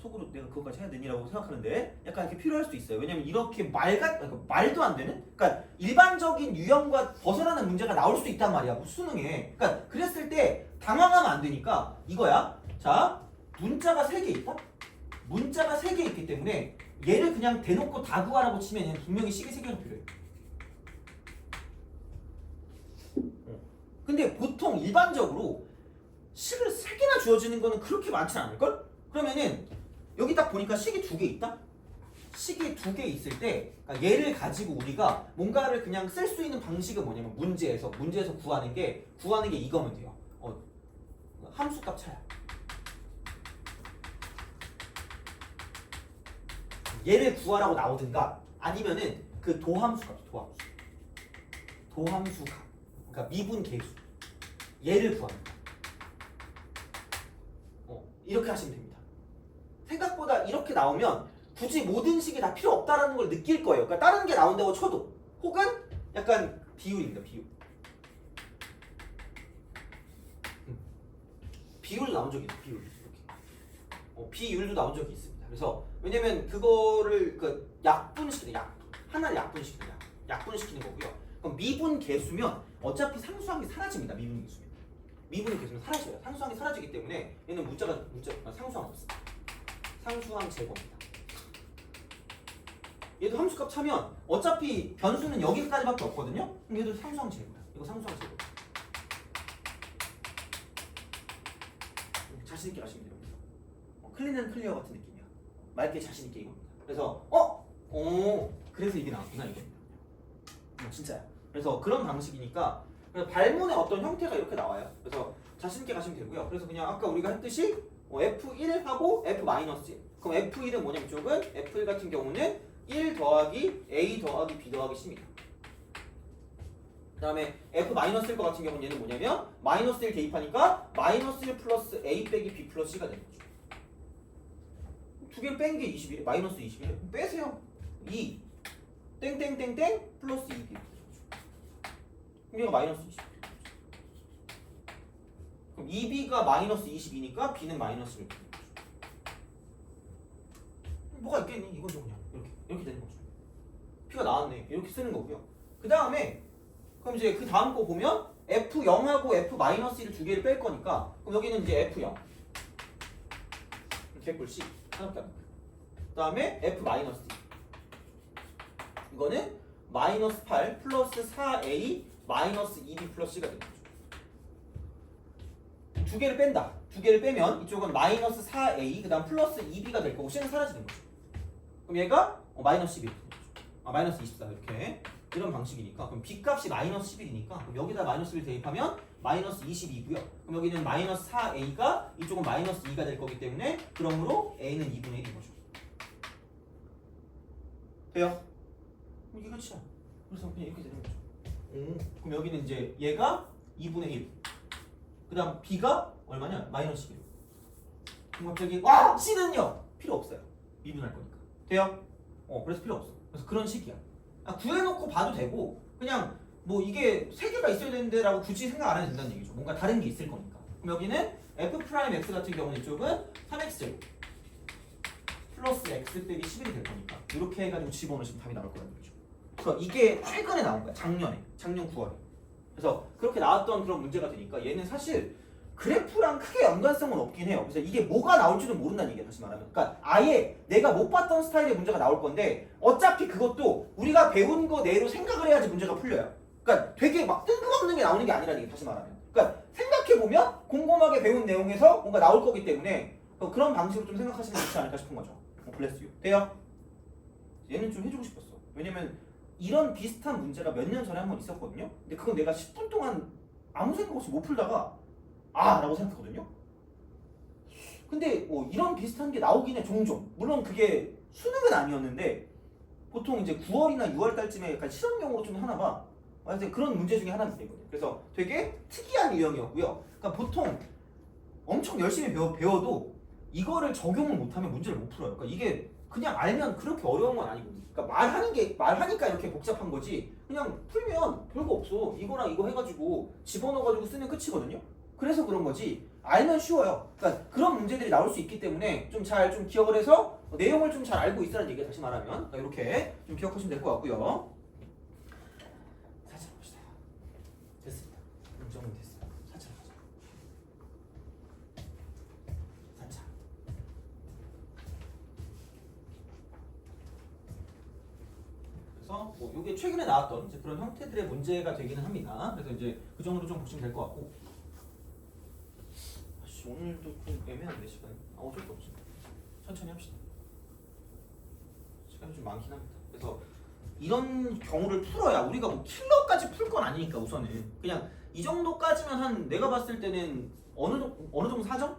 속으로 내가 그것까지 해야 되니라고 생각하는데 약간 이렇게 필요할 수도 있어요. 왜냐면 이렇게 말도 안 되는, 그러니까 일반적인 유형과 벗어나는 문제가 나올 수도 있단 말이야. 뭐 수능에. 그러니까 그랬을 때 당황하면 안 되니까 이거야. 자, 문자가 3개 있다. 문자가 3개 있기 때문에 얘를 그냥 대놓고 다 구하라고 치면 얘는 분명히 식이 3개가 필요해. 근데 보통 일반적으로 식을 3개나 주어지는 거는 그렇게 많지 않을걸? 그러면은 여기 딱 보니까 식이 2개 있다? 식이 2개 있을 때 그러니까 얘를 가지고 우리가 뭔가를 그냥 쓸 수 있는 방식은 뭐냐면 문제에서 구하는 게 이거면 돼요. 함수값 차야. 얘를 구하라고 나오든가 아니면은 그 도함수값, 도함수값. 그러니까 미분 계수. 얘를 구하는 거. 이렇게 하시면 됩니다. 생각보다 이렇게 나오면 굳이 모든 식이 다 필요 없다라는 걸 느낄 거예요. 그러니까 다른 게 나온다고 쳐도 혹은 약간 비율입니다. 비율 나온 적이 있어요. 비율 이렇게. 비율도 나온 적이 있습니다. 그래서 왜냐면 그거를 약분시키는 하나를 약분시키는 거고요. 그럼 미분 계수면 어차피 상수항이 사라집니다. 미분 계수면 사라져요. 상수항이 사라지기 때문에 얘는 상수항 없습니다. 상수항 제거입니다. 얘도 함수값 차면 어차피 변수는 여기까지밖에 없거든요. 그럼 얘도 상수항 제거야. 이거 상수항 제거. 자신 있게 하시면 됩니다. 클린 클리어 같은 느낌이야. 맑게 자신 있게 이겁니다. 그래서 그래서 이게 나왔구나 이겁니다. 진짜야. 그래서 그런 방식이니까 발문의 어떤 형태가 이렇게 나와요. 그래서 자신 있게 가시면 되고요. 그래서 그냥 아까 우리가 했듯이 F1하고 F-1. 그럼 F1은 뭐냐면 이쪽은 F1 같은 경우는 1 더하기 A 더하기 B 더하기 C입니다. 그 다음에 F-일 것 같은 경우는 얘는 뭐냐면 -1 대입하니까 -1 플러스 A 빼기 B 플러스 C가 되는 거죠. 두 개를 뺀 게 21, -21. 빼세요. 2 땡땡땡땡 플러스 2B. 그럼 얘가 -20. 그럼 2B가 -22니까 B는 -1. 뭐가 있겠니? 이거죠 그냥 이렇게 되는 거죠. P가 나왔네. 이렇게 쓰는 거고요. 그 다음에 그럼 이제 그 다음 거 보면 F0하고 F-1을 두 개를 뺄 거니까 그럼 여기는 이제 F0 개꿀C 하나밖에 안 나와요. 그 다음에 F-D 이거는 -8 플러스 4A 마이너스 2B 플러스 C가 되는 거죠. 두 개를 뺀다. 두 개를 빼면 이쪽은 -4A 그 다음 플러스 2B가 될 거고 C는 사라지는 거죠. 그럼 얘가 -11 -24 이렇게 이런 방식이니까 그럼 B값이 -11이니까 그럼 여기다 -1 대입하면 -22고요. 그럼 여기는 -4A가 이쪽은 -2가 될 거기 때문에 그러므로 A는 2분의 1인 거죠. 돼요? 이게 끝이야. 그래서 그냥 이렇게 되는 거죠. 그럼 여기는 이제 얘가 2분의 1. 그 다음 B가 얼마냐? -11. 그럼 갑자기 C는요? 필요 없어요. 미분할 거니까. 돼요? 그래서 필요 없어. 그래서 그런 식이야. 구해놓고 봐도 되고 그냥 뭐 이게 3개가 있어야 되는데 라고 굳이 생각 안 해도 된다는 얘기죠. 뭔가 다른 게 있을 거니까. 그럼 여기는 F'X 같은 경우는 이쪽은 3X제곱 플러스 X 빼기 11이 될 거니까 이렇게 해가지고 집어넣으시면 답이 나올 거라는 거죠. 그래서 이게 최근에 나온 거야. 작년 9월에. 그래서 그렇게 나왔던 그런 문제가 되니까 얘는 사실 그래프랑 크게 연관성은 없긴 해요. 그래서 이게 뭐가 나올지도 모른다는 얘기야. 다시 말하면. 그러니까 아예 내가 못 봤던 스타일의 문제가 나올 건데 어차피 그것도 우리가 배운 거 내로 생각을 해야지 문제가 풀려요. 그러니까 되게 막 뜬금없는 게 나오는 게 아니라는 얘기. 다시 말하면. 그러니까 생각해보면 꼼꼼하게 배운 내용에서 뭔가 나올 거기 때문에 그런 방식으로 좀 생각하시면 좋지 않을까 싶은 거죠. 블레스 유. 돼요? 얘는 좀 해주고 싶었어. 왜냐면 이런 비슷한 문제가 몇 년 전에 한 번 있었거든요. 근데 그건 내가 10분 동안 아무 생각 없이 못 풀다가 라고 생각했거든요. 근데 이런 비슷한 게 나오긴 해 종종. 물론 그게 수능은 아니었는데 보통 이제 9월이나 6월 달쯤에 약간 실험용으로 좀 하나 봐. 완전 그런 문제 중에 하나입니다. 이거는. 그래서 되게 특이한 유형이었고요. 그러니까 보통 엄청 열심히 배워도 이거를 적용을 못하면 문제를 못 풀어요. 그러니까 이게 그냥 알면 그렇게 어려운 건 아니거든요. 그러니까 말하니까 이렇게 복잡한 거지. 그냥 풀면 별거 없어. 이거랑 이거 해가지고 집어넣어가지고 쓰면 끝이거든요. 그래서 그런 거지. 알면 쉬워요. 그러니까 그런 문제들이 나올 수 있기 때문에 좀 잘 좀 기억을 해서 내용을 좀 잘 알고 있으라는 얘기야. 다시 말하면 이렇게 좀 기억하시면 될 것 같고요. 사찰 봅시다. 됐습니다. 이 정도 됐어요. 사찰 가자. 사찰. 그래서 뭐 이게 최근에 나왔던 이제 그런 형태들의 문제가 되기는 합니다. 그래서 이제 그 정도로 좀 보시면 될 것 같고. 오늘도 좀 애매한데 시간이. 어쩔 수 없지. 천천히 합시다. 시간이 좀 많긴 합니다. 그래서 이런 경우를 풀어야 우리가 뭐 킬러까지 풀 건 아니니까 우선은 그냥 이 정도까지만 한 내가 봤을 때는 어느 정도 4점?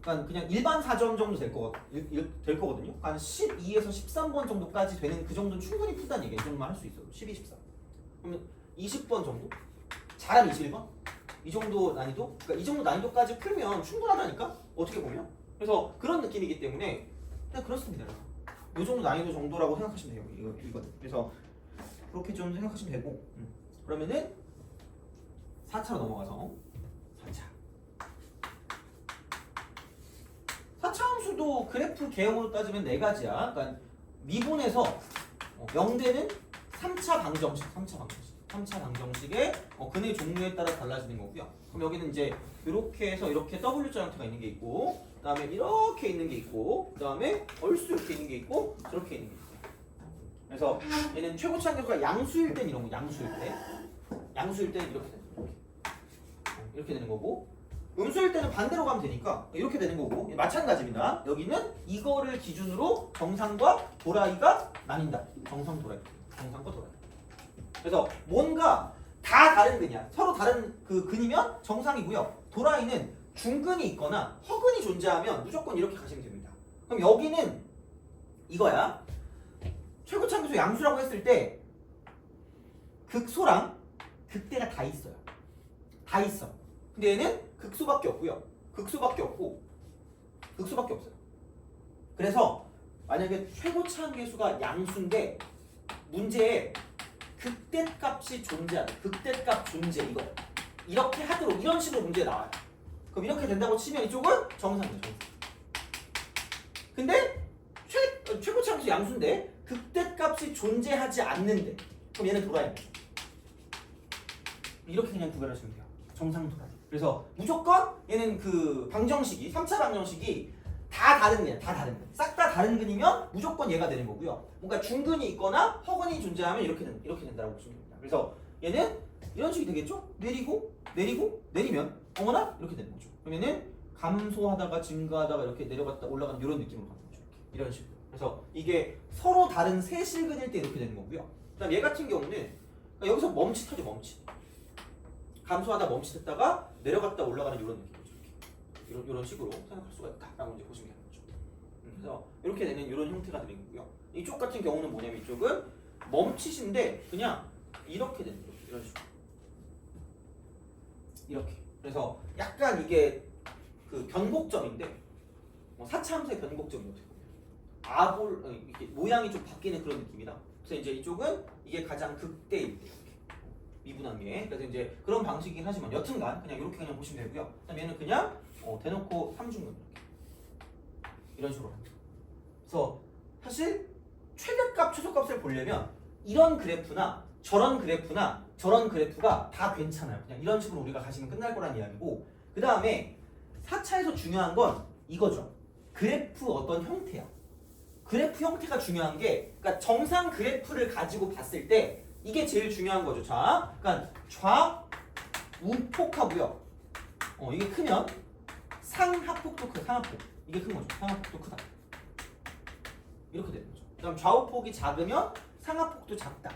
그러니까 그냥 일반 4점 정도 될 거거든요. 한 12에서 13번 정도까지 되는 그 정도는 충분히 풀다는 얘기예요. 이 정도만 할 수 있어요. 12, 14. 그러면 20번 정도? 잘하면 21번? 이 정도 난이도? 그러니까 이 정도 난이도까지 풀면 충분하다니까? 어떻게 보면? 그래서 그런 느낌이기 때문에 그냥 그렇습니다. 이 정도 난이도 정도라고 생각하시면 돼요. 이거는. 그래서 그렇게 좀 생각하시면 되고 그러면은 4차로 넘어가서 4차 함수도 그래프 개형으로 따지면 4가지야. 그러니까 미분에서 0대는 3차 방정식 3차 방정식의 근의 종류에 따라 달라지는 거고요. 그럼 여기는 이제 이렇게 해서 이렇게 W자 형태가 있는 게 있고, 그 다음에 이렇게 있는 게 있고, 그 다음에 얼쑤 이렇게 있는 게 있고, 저렇게 있는 게 있어요. 그래서 얘는 최고치 한계수가 양수일 땐 이런 거, 양수일 때는 이렇게 되는 거예요. 이렇게 되는 거고, 음수일 때는 반대로 가면 되니까 이렇게 되는 거고, 마찬가지입니다. 여기는 이거를 기준으로 정상과 도라이가 나뉜다. 정상과 도라이. 그래서 뭔가 다 다른 근이야. 서로 다른 그 근이면 정상이고요. 도라이는 중근이 있거나 허근이 존재하면 무조건 이렇게 가시면 됩니다. 그럼 여기는 이거야. 최고치 함수 양수라고 했을 때 극소랑 극대가 다 있어요. 다 있어. 근데 얘는 극소밖에 없고요. 극소밖에 없어요. 그래서 만약에 최고치 함수가 양수인데 문제에 극대값이 존재하다. 극대값 존재 이거. 이렇게 하도록 이런 식으로 문제 나와요. 그럼 이렇게 된다고 치면 이쪽은 정상이에요. 정상. 근데 최고치 함수 양수인데 극대값이 존재하지 않는데 그럼 얘는 도라이입니다. 이렇게 그냥 구별하시면 돼요. 정상 도라이. 그래서 무조건 얘는 그 방정식이 3차 방정식이 다 다른 근이야. 싹 다 다른 근이면 무조건 얘가 되는 거고요. 뭔가 중근이 있거나 허근이 존재하면 이렇게 된다고 보시면 됩니다. 그래서 얘는 이런 식이 되겠죠? 내리면 어머나 이렇게 되는 거죠. 그러면은 감소하다가 증가하다가 이렇게 내려갔다 올라가는 이런 느낌으로 가는 거죠. 이런 식으로. 그래서 이게 서로 다른 세 실근일 때 이렇게 되는 거고요. 그다음 얘 같은 경우는 그러니까 여기서 멈칫하죠. 감소하다 멈칫했다가 내려갔다 올라가는 이런 느낌이죠. 이런 식으로 생각할 수가 있다라고 이제 보시면 되는 거죠. 그래서 이렇게 되는 이런 형태가 되는 거고요. 이쪽 같은 경우는 뭐냐면 이쪽은 멈칫인데 그냥 이렇게 되는 거죠. 이런 식으로. 이렇게. 그래서 약간 이게 그 변곡점인데 4차 함수의 변곡점이 어떻게 보면 이렇게 모양이 좀 바뀌는 그런 느낌이다. 그래서 이제 이쪽은 이게 가장 극대일 때 이렇게 미분한 게. 그래서 이제 그런 방식이긴 하지만 여튼간 그냥 이렇게 그냥 보시면 되고요. 그다음 얘는 그냥 대놓고 3중근 이런 식으로 합니다. 그래서 사실 최대값, 최소값을 보려면 이런 그래프나 저런 그래프가 다 괜찮아요. 그냥 이런 식으로 우리가 가시면 끝날 거란 이야기고, 그 다음에 4차에서 중요한 건 이거죠. 그래프 어떤 형태야. 그래프 형태가 중요한 게, 그러니까 정상 그래프를 가지고 봤을 때 이게 제일 중요한 거죠. 자, 그러니까 좌우폭하고요. 이게 크면 상하폭도 크다. 상하폭. 이게 큰 거죠. 상하폭도 크다. 이렇게 되는 거죠. 그다음 좌우폭이 작으면 상하폭도 작다.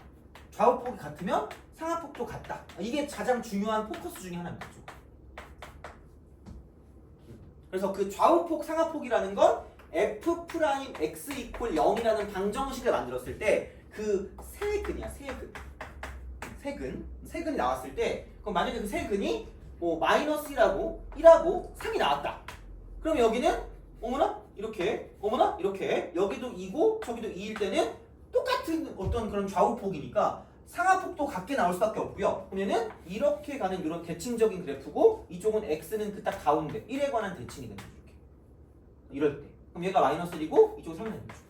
좌우폭이 같으면 상하폭도 같다. 이게 가장 중요한 포커스 중에 하나입니다. 그래서 그 좌우폭, 상하폭이라는 건 f 프라임 x 이퀄 0이라는 방정식을 만들었을 때 그 세근이야, 세근이 나왔을 때, 그럼 만약에 그 세근이 뭐 마이너스 1하고 3이 나왔다. 그럼 여기는 어머나 이렇게, 어머나 이렇게, 여기도 2고 저기도 2일 때는 똑같은 어떤 그런 좌우폭이니까 상하폭도 같게 나올 수밖에 없고요. 그러면은 이렇게 가는 이런 대칭적인 그래프고, 이쪽은 x는 그 딱 가운데 1에 관한 대칭이 되는 거죠. 이럴 때 그럼 얘가 마이너스 1이고 이쪽은 3이 되는 거죠.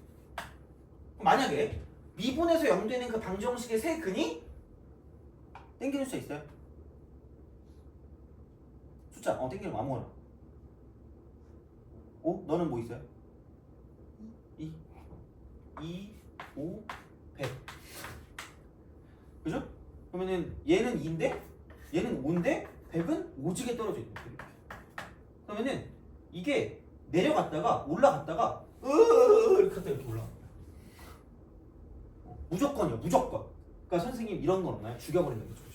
그럼 만약에 미분에서 0 되는 그 방정식의 세근이 땡기는 수 있어요? 숫자 땡기는 거 아무거나. 너는 뭐 있어요? 2, 5, 100. 그죠? 그러면은 얘는 2인데 얘는 5인데 100은 오지게 떨어져 있는 거예요. 그러면은 이게 내려갔다가 올라갔다가 이렇게 갔다 이렇게 올라갑니다. 무조건이요, 무조건. 그러니까 선생님 이런 건 없나요? 죽여버리는 거죠.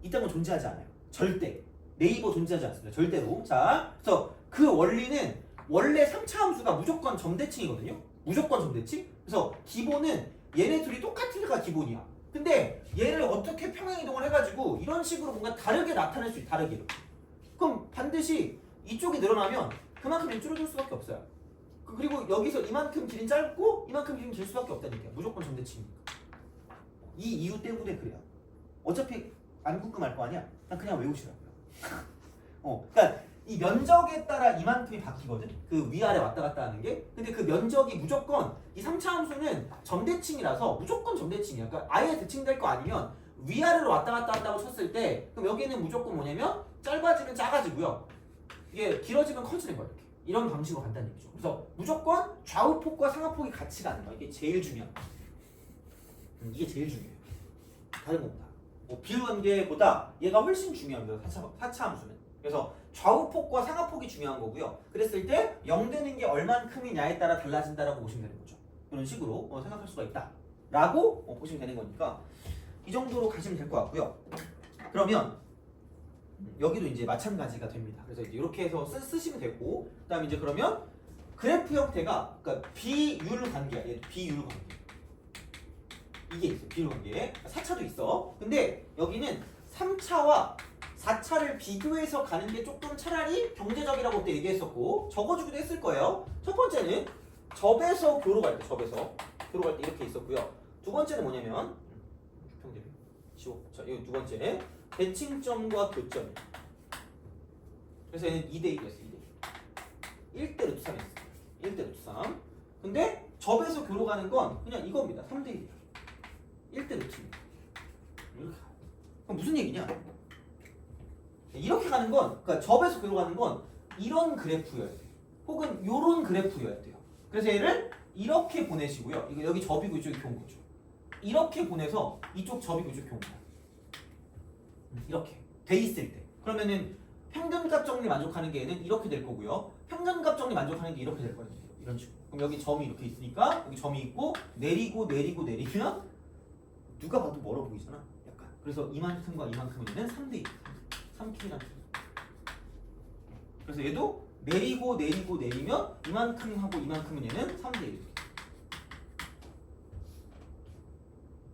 이딴 건 존재하지 않아요. 절대. 네이버 존재하지 않습니다. 절대로. 자, 그래서 그 원리는 원래 3차 함수가 무조건 점대칭이거든요. 무조건 점대칭. 그래서 기본은 얘네 둘이 똑같은 애가 기본이야. 근데 얘를 어떻게 평행이동을 해가지고 이런 식으로 뭔가 다르게 나타낼 수 있어. 다르게. 그럼 반드시 이쪽이 늘어나면 그만큼 줄어들 수밖에 없어요. 그리고 여기서 이만큼 길이 짧고 이만큼 길이 길 수밖에 없다니까. 무조건 점대칭이니까. 이 이유 때문에 그래요. 어차피 안 궁금할 거 아니야? 그냥 외우시라고요. 그러니까 이 면적에 따라 이만큼이 바뀌거든. 그 위아래 왔다 갔다 하는 게. 근데 그 면적이 무조건 이 3차 함수는 점대칭이라서 무조건 점대칭이야. 그러니까 아예 대칭될 거 아니면 위아래로 왔다 갔다 한다고 쳤을 때 그럼 여기는 무조건 뭐냐면 짧아지면 작아지고요. 이게 길어지면 커지는 거야. 이렇게. 이런 방식으로 간다는 얘기죠. 그래서 무조건 좌우폭과 상하폭이 같이 가는 거야. 이게 제일 중요한 거야. 이게 제일 중요해요. 다른 것보다. 비율관계보다 얘가 훨씬 중요합니다. 4차 함수는. 그래서 좌우폭과 상하폭이 중요한 거고요. 그랬을 때 0 되는 게 얼만큼이냐에 따라 달라진다라고 보시면 되는 거죠. 이런 식으로 생각할 수가 있다 라고 보시면 되는 거니까 이 정도로 가시면 될 것 같고요. 그러면 여기도 이제 마찬가지가 됩니다. 그래서 이제 이렇게 해서 쓰시면 되고, 그 다음에 이제 그러면 그래프 형태가 그러니까 비율 관계야. 얘 비율 관계. 이게 있어. 비율 관계. 4차도 있어. 근데 여기는 3차와 4차를 비교해서 가는 게 조금 차라리 경제적이라고 또 얘기했었고 적어주기도 했을 거예요. 첫 번째는 접에서 교로 갈 때, 접에서 교로 갈 때 이렇게 있었고요. 두 번째는 뭐냐면 자, 이 두 번째 대칭점과 교점. 그래서 얘는 2대1이었어. 2대1. 1대 루트 3이었어. 1대 루트 3. 근데 접에서 교로 가는 건 그냥 이겁니다. 3대1이야. 1대 루트 2. 이렇게. 그럼 무슨 얘기냐? 이렇게 가는 건, 그러니까 접에서 교로 가는 건 이런 그래프여야 돼요. 혹은 요런 그래프여야 돼요. 그래서 얘를 이렇게 보내시고요. 이거 여기 접이고 이쪽이 교인 거죠. 이렇게 보내서 이쪽 접이고 이쪽 교인 거야. 이렇게 돼 있을 때. 그러면은 평균값 정리 만족하는 게 얘는 이렇게 될 거고요. 평균값 정리 만족하는 게 이렇게 될 거예요. 이런 식으로. 그럼 여기 점이 이렇게 있으니까 여기 점이 있고 내리면 누가 봐도 멀어 보이잖아. 약간. 그래서 이만큼과 이만큼은 얘는 3대2. 3킬이랑. 그래서 얘도 내리면 이만큼하고 이만큼은 얘는 3대1.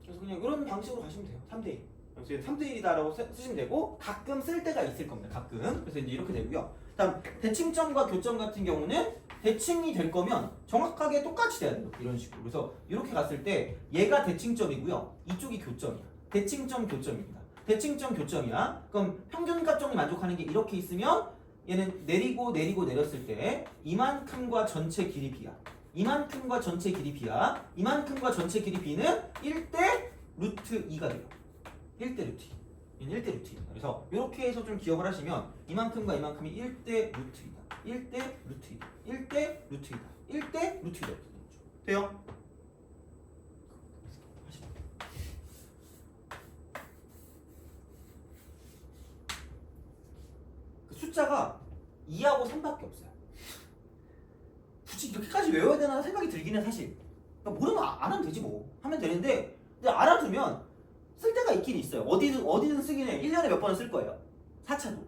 그래서 그냥 이런 방식으로 가시면 돼요. 3대1. 그래서 3대1이다라고 쓰시면 되고, 가끔 쓸 때가 있을 겁니다. 가끔. 그래서 이제 이렇게 되고요. 다음 대칭점과 교점 같은 경우는 대칭이 될 거면 정확하게 똑같이 돼야 돼요. 이런 식으로. 그래서 이렇게 갔을 때 얘가 대칭점이고요. 이쪽이 교점이야. 대칭점 교점입니다. 대칭점 교점이야. 그럼 평균값 정리 만족하는 게 이렇게 있으면 얘는 내렸을 때 이만큼과 전체 길이 b야. 이만큼과 전체 길이 b야. 이만큼과 전체 길이 b는 1대 루트 2가 돼요. 1대 루트 2. 얘는 1대 루트 2입니다. 그래서 이렇게 해서 좀 기억을 하시면 이만큼과 이만큼이 1대 루트 2다. 1대 루트 2다. 1대 루트 2다. 1대 루트 2다. 돼요? 숫자가 2하고 3밖에 없어요. 굳이 이렇게까지 외워야 되나 생각이 들긴 해 사실. 그러니까 모르면 안 하면 되지 뭐. 하면 되는데 근데 알아두면 쓸 때가 있긴 있어요. 어디든 쓰긴 해. 1년에 몇 번은 쓸 거예요. 4차도.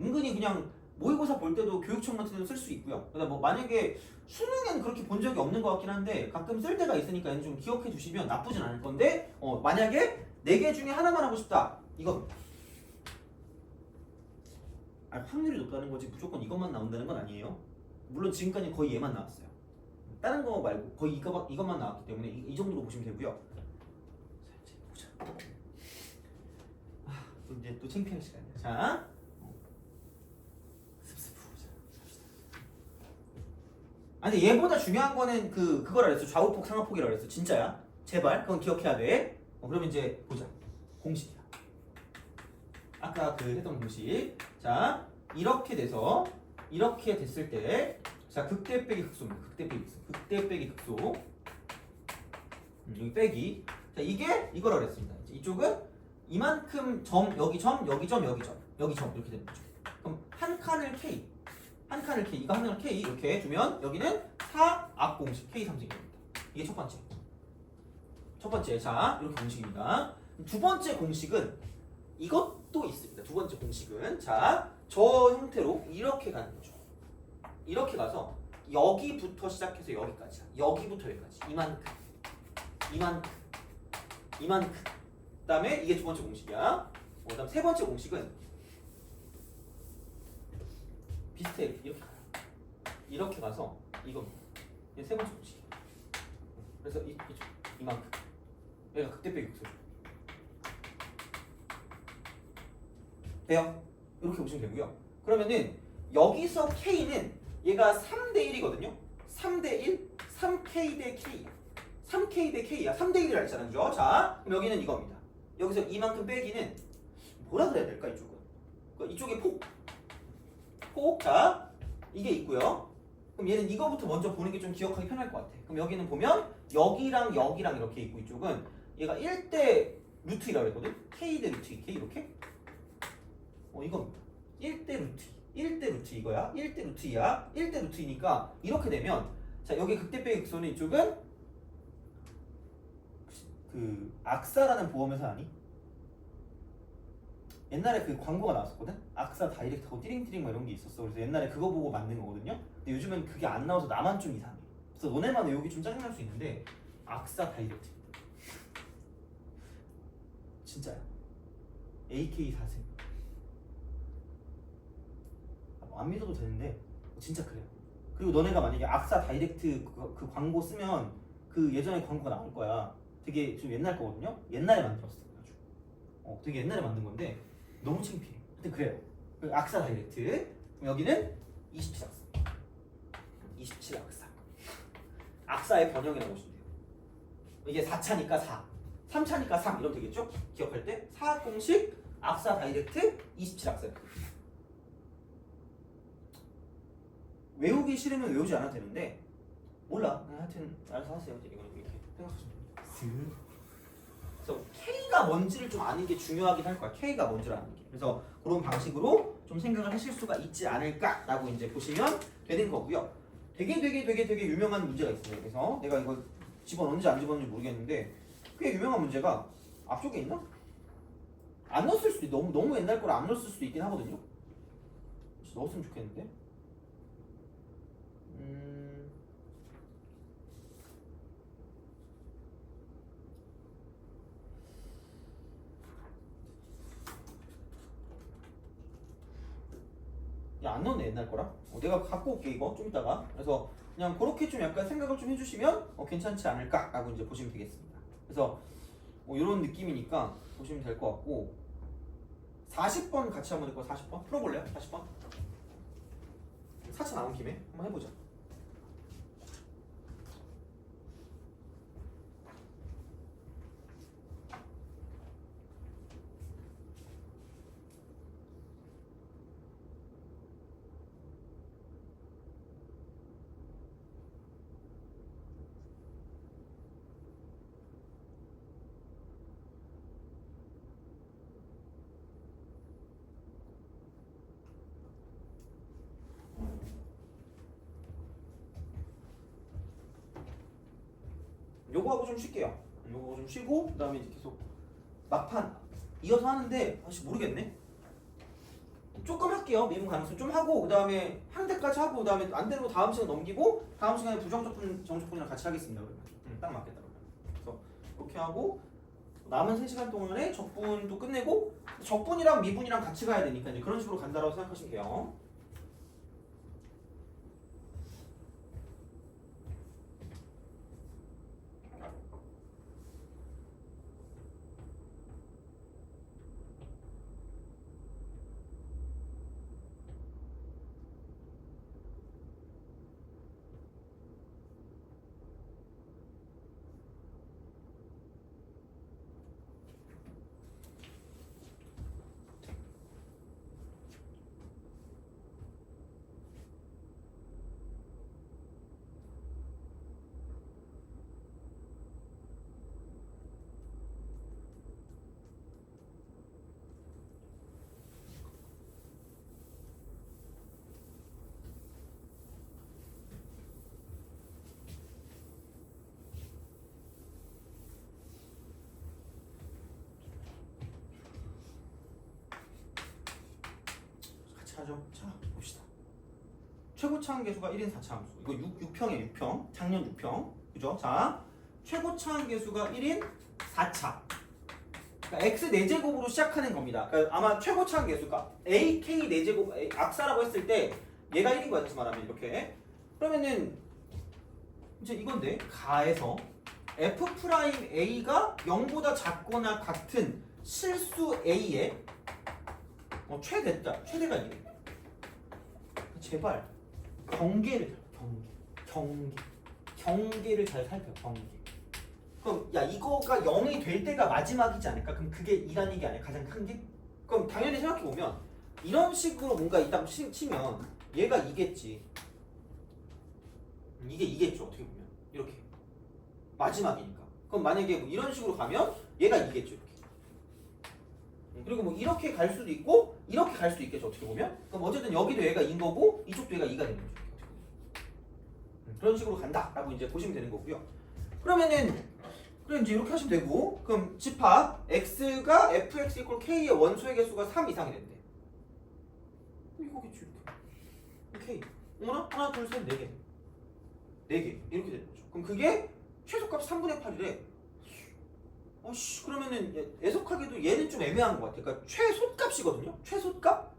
은근히 그냥 모의고사 볼 때도 교육청 같은 데도 쓸 수 있고요. 그다음 뭐 만약에 수능엔 그렇게 본 적이 없는 것 같긴 한데 가끔 쓸 때가 있으니까 얘는 좀 기억해 두시면 나쁘진 않을 건데 만약에 4개 중에 하나만 하고 싶다. 이건 확률이 높다는 거지 무조건 이것만 나온다는 건 아니에요. 물론 지금까지 거의 얘만 나왔어요. 다른 거 말고 거의 이것만 나왔기 때문에 이 정도로 보시면 되고요. 자, 이제 보자. 또 이제 또 창피할 시간이야. 자, 아니 얘보다 중요한 거는 그거라 그랬어. 좌우폭 상하폭이라 그랬어. 진짜야. 제발 그건 기억해야 돼. 그러면 이제 보자. 공식이야. 아까 했던 공식. 자, 이렇게 돼서 이렇게 됐을 때, 자 극대 빼기 극소입니다. 극대 빼기 극소. 극대 빼기 극소. 여기 빼기. 자 이게 이거라 그랬습니다. 이쪽은 이만큼 점 여기 점 여기 점 여기 점 여기 점 이렇게 되는 거죠. 그럼 한 칸을 K, 한 칸을 K, 이거 한 칸을 K 이렇게 해주면 여기는 4앞 공식 K 삼색입니다. 이게 첫 번째. 첫 번째. 자 이렇게 공식입니다. 두 번째 공식은 이것도 있습니다. 두 번째 공식은 자 저 형태로 이렇게 가는 거죠. 이렇게 가서 여기부터 시작해서 여기까지야. 여기부터 여기까지. 이만큼. 이만큼. 이만큼. 그 다음에 이게 두 번째 공식이야. 그 다음 세 번째 공식은 비슷해. 이렇게 가요. 이렇게 가서 이겁니다. 이게 세 번째 공식이야. 그래서 이쪽 이만큼. 얘가 극대 빼기 극소죠. 돼요? 이렇게 보시면 되고요. 그러면은 여기서 K는 얘가 3대 1이거든요. 3대 1, 3K 대 K. 3K 대 K야. 3대 1이라 했잖아요. 그죠? 자, 그럼 여기는 이겁니다. 여기서 이만큼 빼기는 뭐라 그래야 될까? 이쪽은. 이쪽에 폭. 자, 이게 있고요. 그럼 얘는 이거부터 먼저 보는 게 좀 기억하기 편할 것 같아. 그럼 여기는 보면 여기랑 여기랑 이렇게 있고 이쪽은 얘가 1대 루트 2라고 했거든. K 대 루트 2. K 이렇게. 이겁니다. 1대 루트 2. 1대 루트 이거야. 1대 루트 2야. 1대 루트 2니까 이렇게 되면 자, 여기 극대 빼기 극소는 이쪽은 악사라는 보험회사 아니? 옛날에 광고가 나왔었거든? 악사 다이렉트하고 띠링띠링 이런 게 있었어. 그래서 옛날에 그거 보고 만든 거거든요. 근데 요즘은 그게 안 나와서 나만 좀 이상해. 그래서 너네만 여기 좀 짜증날 수 있는데 악사 다이렉트 진짜야. AK4세 안 믿어도 되는데 진짜 그래요. 그리고 너네가 만약에 악사 다이렉트 그 광고 쓰면 그 예전에 광고가 나올 거야. 되게 좀 옛날 거거든요. 옛날에 만들었어. 아주. 되게 옛날에 만든 건데 너무 창피해. 하여튼 그래요. 악사 다이렉트. 여기는 27 악사. 27 악사. 악사의 번역이라고 보시면 돼요. 이게 4차니까 4, 3차니까 3 이러면 되겠죠? 기억할 때 4 공식 악사 다이렉트 27 악사. 외우기 싫으면 외우지 않아도 되는데 몰라. 하여튼 알아서 하세요. 이거는 이렇게 생각하시면 됩니다. 그래서 K가 뭔지를 좀 아는 게 중요하긴 할 거야. K가 뭔지를 아는 게. 그래서 그런 방식으로 좀 생각을 하실 수가 있지 않을까라고 이제 보시면 되는 거고요. 되게 유명한 문제가 있어요. 그래서 내가 이거 집어넣는지 안 집어넣는지 모르겠는데 꽤 유명한 문제가 앞쪽에 있나? 안 넣었을 수도 있고 너무 옛날 거라 안 넣었을 수도 있긴 하거든요. 넣었으면 좋겠는데. 야, 안 넣었네 옛날 거라. 내가 갖고 올게 이거 좀 이따가. 그래서 그냥 그렇게 좀 약간 생각을 좀 해주시면 괜찮지 않을까라고 이제 보시면 되겠습니다. 그래서 이런 느낌이니까 보시면 될 것 같고 40번 같이 한번 해볼까요? 40번 풀어볼래요? 40번 4차 나온 김에 한번 해보자. 요거하고 좀 쉴게요. 요거 좀 쉬고 그 다음에 이제 계속 막판 이어서 하는데 아직 모르겠네. 조금 할게요. 미분 가능성 좀 하고 그 다음에 한 대까지 하고 그 다음에 안 되는 거 다음 시간 넘기고 다음 시간에 부정적분 정적분이랑 같이 하겠습니다. 그러면 딱 맞겠다. 그러면. 그래서 이렇게 하고 남은 3시간 동안에 적분도 끝내고 적분이랑 미분이랑 같이 가야 되니까 이제 그런 식으로 간다라고 생각하시면 돼요. 같이 하죠. 자 봅시다. 최고차항 계수가 1인 4차 함수. 이거 6평이에요. 6평. 작년 6평. 그죠? 자, 최고차항 계수가 1인 4차. 그러니까 x 4제곱으로 시작하는 겁니다. 그러니까 아마 최고차항 계수가 ak 4제곱 악사라고 했을 때 얘가 1인 거야. 다시 말하면 이렇게. 그러면은 이제 이건데 가에서 f'a가 0보다 작거나 같은 실수 a의 최대가 1이래. 제발 경계를 경계를 잘 살펴. 경계. 그럼 야 이거가 0이 될 때가 마지막이지 않을까? 그럼 그게 2라는 얘기 아니야? 가장 큰 게? 그럼 당연히 생각해보면 이런 식으로 뭔가 이따 치면 얘가 이겠지. 이게 이겠죠. 어떻게 보면 이렇게 마지막이니까. 그럼 만약에 뭐 이런 식으로 가면 얘가 이겠죠. 이렇게. 그리고 뭐 이렇게 갈 수도 있고 이렇게 갈 수도 있겠죠. 어떻게 보면. 그럼 어쨌든 여기도 얘가 2인 거고 이쪽도 얘가 2가 되는 거죠. 그런 식으로 간다라고 이제 보시면 되는 거고요. 그러면은 그럼 이제 이렇게 하시면 되고 그럼 집합 x가 fx 이퀄 k의 원소의 개수가 3 이상이 된대. 이거겠지 이렇게. k 하나 둘 셋 4개 4개 이렇게 되는 거죠. 그럼 그게 최소값 3분의 8이래. 그러면은 애석하게도 얘는 좀 애매한 것 같아. 그러니까 최소값이거든요. 최소값?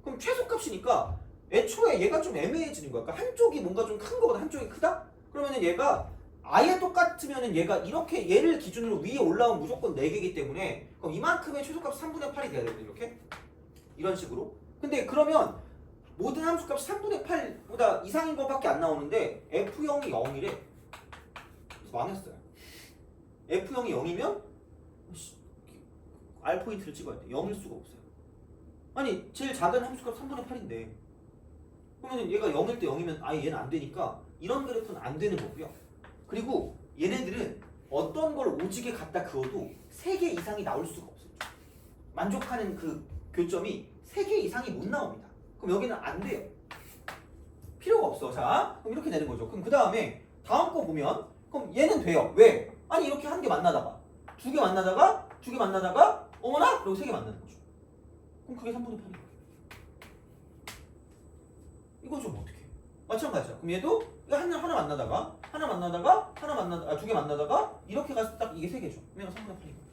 그럼 최소값이니까 애초에 얘가 좀 애매해지는 거야. 그러니까 한쪽이 뭔가 좀 큰 거보다 한쪽이 크다? 그러면은 얘가 아예 똑같으면은 얘가 이렇게 얘를 기준으로 위에 올라오면 무조건 4개이기 때문에 그럼 이만큼의 최소값 3분의 8이 돼야 되거든요. 이렇게 이런 식으로. 근데 그러면 모든 함수값 3분의 8보다 이상인 것밖에 안 나오는데 F0이 0이래. 그래서 망했어요. F0이 0이면 R 포인트를 찍어야 돼. 0일 수가 없어요. 아니 제일 작은 함수값 3분의 8인데 그러면 얘가 0일 때 0이면 아예 얘는 안 되니까 이런 그래프는 안 되는 거고요. 그리고 얘네들은 어떤 걸 오지게 갖다 그어도 3개 이상이 나올 수가 없어요. 만족하는 그 교점이 3개 이상이 못 나옵니다. 그럼 여기는 안 돼요. 필요가 없어. 자, 그럼 이렇게 되는 거죠. 그럼 그 다음에 다음 거 보면 그럼 얘는 돼요. 왜? 아니 이렇게 한 개 만나다가 2개 만나다가 2개 만나다가 어머나? 그리고 3개 만나는 거죠. 그럼 그게 3분의 8이에요. 이거 좀 어떻게? 마찬가지야. 그럼 얘도 하나 만나다가 두 개 만나다가 이렇게 가서 딱 이게 3개죠. 얘가 3분의 8이고.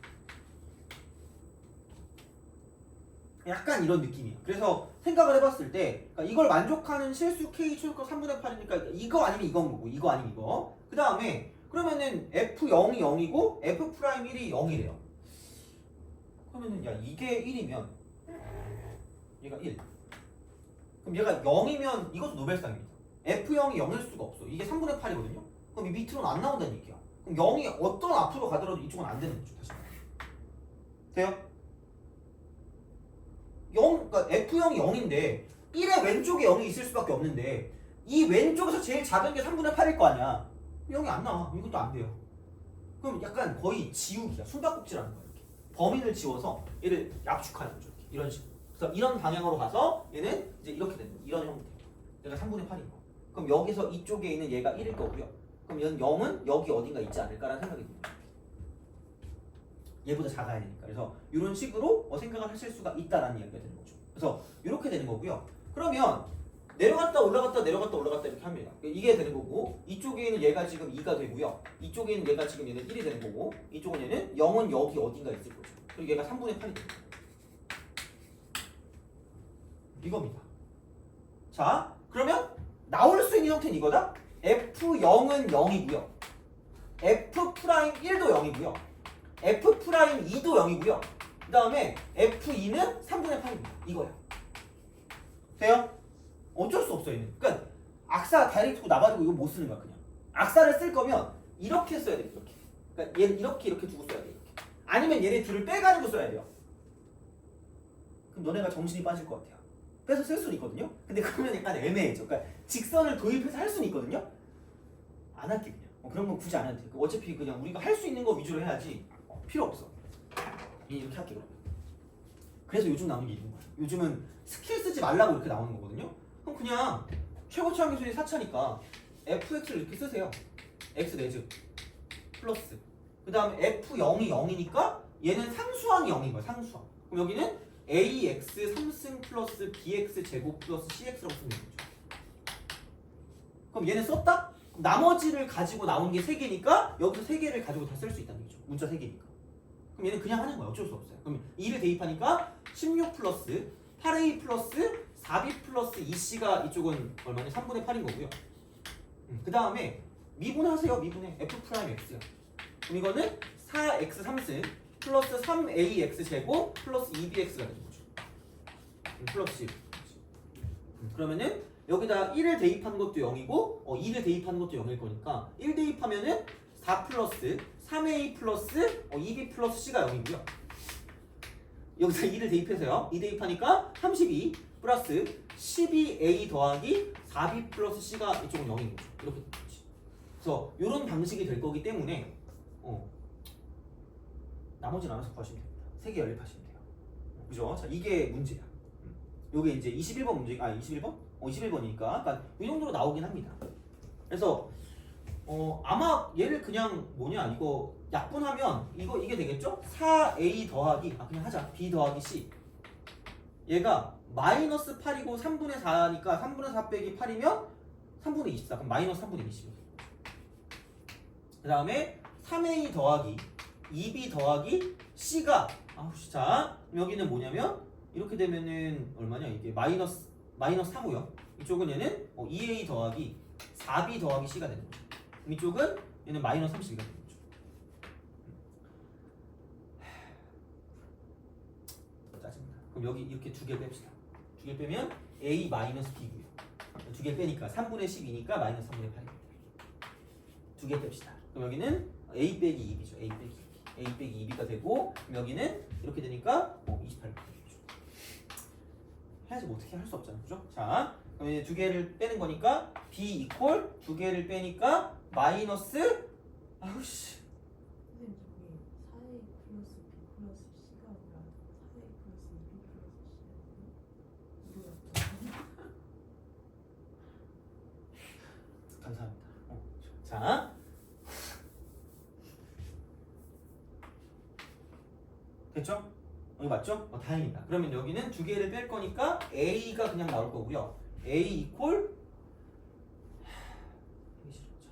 약간 이런 느낌이에요. 그래서 생각을 해봤을 때 그러니까 이걸 만족하는 실수 K 최소값 3분의 8이니까 이거 아니면 이건 거고 이거 아니면 이거. 그 다음에 그러면은 F0이 0이고 F'1이 0이래요. 그러면은 야 이게 1이면 얘가 1. 그럼 얘가 0이면 이것도 노벨상입니다. F0이 0일 수가 없어. 이게 3분의 8이거든요. 그럼 이 밑으로는 안 나온다는 얘기야. 그럼 0이 어떤 앞으로 가더라도 이쪽은 안 되는 거죠. 다시 돼요? 0, 그러니까 F0이 0인데 1의 왼쪽에 0이 있을 수밖에 없는데 이 왼쪽에서 제일 작은 게 3분의 8일 거 아니야. 0이 안 나와. 이것도 안 돼요. 그럼 약간 거의 지우기야. 숨바꼭질하는 거야. 이렇게. 범인을 지워서 얘를 압축하는 거죠. 이런 식으로. 그래서 이런 방향으로 가서 얘는 이제 이렇게 되는 거야. 이런 형태. 얘가 3분의 8인 거. 그럼 여기서 이쪽에 있는 얘가 1일 거고요. 그럼 얘는 0은 여기 어딘가 있지 않을까라는 생각이 듭니다. 얘보다 작아야 되니까. 그래서 이런 식으로 생각을 하실 수가 있다라는 이야기가 되는 거죠. 그래서 이렇게 되는 거고요. 그러면 내려갔다 올라갔다 내려갔다 올라갔다 이렇게 합니다. 이게 되는 거고, 이쪽에 있는 얘가 지금 2가 되고요. 이쪽에 있는 얘가 지금 얘는 1이 되는 거고, 이쪽은 얘는 0은 여기 어딘가 있을 거죠. 그리고 얘가 3분의 8이 됩니다. 이겁니다. 자, 그러면 나올 수 있는 형태는 이거다. F0은 0이고요. F'1도 0이고요. F'2도 0이고요. 그 다음에 F2는 3분의 8입니다. 이거야. 돼요? 어쩔 수 없어 얘는. 그러니까 악사 다이렉트고 나가지고 이거 못 쓰는 거야 그냥. 악사를 쓸 거면 이렇게 써야 돼. 이렇게. 그러니까 얘는 이렇게 두고 써야 돼. 이렇게. 아니면 얘네 둘을 빼가지고 써야 돼요. 그럼 너네가 정신이 빠질 것 같아요. 빼서 쓸 수는 있거든요. 근데 그러면 약간 애매해져. 그러니까 직선을 도입해서 할 수는 있거든요. 안 할게 그냥. 그런 건 굳이 안 해도 돼. 어차피 그냥 우리가 할 수 있는 거 위주로 해야지. 필요 없어. 이렇게 할게 그럼. 그래서 요즘 나오는 게 이런 거야. 요즘은 스킬 쓰지 말라고 이렇게 나오는 거거든요. 그럼 그냥 최고치 함수의 4차니까 fx를 이렇게 쓰세요. x 내즉 플러스. 그 다음에 f0이 0이니까 얘는 상수항이 0인 거야. 상수항. 그럼 여기는 ax 3승 플러스 bx 제곱 플러스 cx라고 쓰면 되는 거죠. 그럼 얘는 썼다? 그럼 나머지를 가지고 나온 게 3개니까 여기서 3개를 가지고 다 쓸 수 있다는 얘기죠. 문자 3개니까. 그럼 얘는 그냥 하는 거야. 어쩔 수 없어요. 그럼 2를 대입하니까 16 플러스 8a 플러스 4b 플러스 2c가 이쪽은 얼마냐? 3분의 8인 거고요. 그 다음에 미분하세요. 미분해. f 프라임 x요. 그럼 이거는 4x 3승 플러스 3ax 제곱 플러스 2bx가 되는 거죠. 플러스 1. 그러면은 여기다 1을 대입하는 것도 0이고 2를 대입하는 것도 0일 거니까 1 대입하면은 4 플러스 3a 플러스 2b 플러스 c가 0이고요. 여기서 2를 대입해서요. 2 대입하니까 32 플러스 12a 더하기 4b 플러스 c가 이쪽은 0인 거죠. 이렇게 되지. 그래서 이런 방식이 될 거기 때문에 나머지는 알아서 구하시면 됩니다. 3개 연립하시면 돼요. 그죠? 자, 이게 문제야. 요게 이제 21번 문제, 21번? 21번이니까 그러니까 이 정도로 나오긴 합니다. 그래서 아마 얘를 그냥 이거 약분하면 이게 되겠죠? 4a 더하기 그냥 하자. b 더하기 c. 얘가 마이너스 8이고 3분의 4니까 3분의 4 빼기 8이면 3분의 24. 그럼 마이너스 3분의 20. 그 다음에 3a 더하기 2b 더하기 c가 자 여기는 뭐냐면 이렇게 되면은 얼마냐 이게 마이너스 4고요. 이쪽은 얘는 2a 더하기 4b 더하기 c가 되는 거죠. 이쪽은 얘는 마이너스 32가 되는 거죠. 짜증나. 그럼 여기 이렇게 두 개 뺍시다. 두 개 빼면 a 마이너스 b고요. 두 개 빼니까 3분의 10이니까 마이너스 3분의 8입니다. 두 개 뺍시다. 그럼 여기는 a 빼기 2b죠. a 빼기 2b가 되고 그럼 여기는 이렇게 되니까 28이 되겠죠. 해야지 뭐 어떻게 할 수 없잖아. 그죠? 자, 그럼 이제 두 개를 빼는 거니까 b 이퀄 두 개를 빼니까 마이너스 아우씨. 선생님 저기 4a 플러스 b 플러스 c가 아니라 4a 플러스 2b 플러스 c였나요? 감사합니다. 자, 됐죠? 이거 맞죠? 다행이다. 그러면 여기는 두 개를 뺄 거니까 a가 그냥 나올 거고요. a 이퀄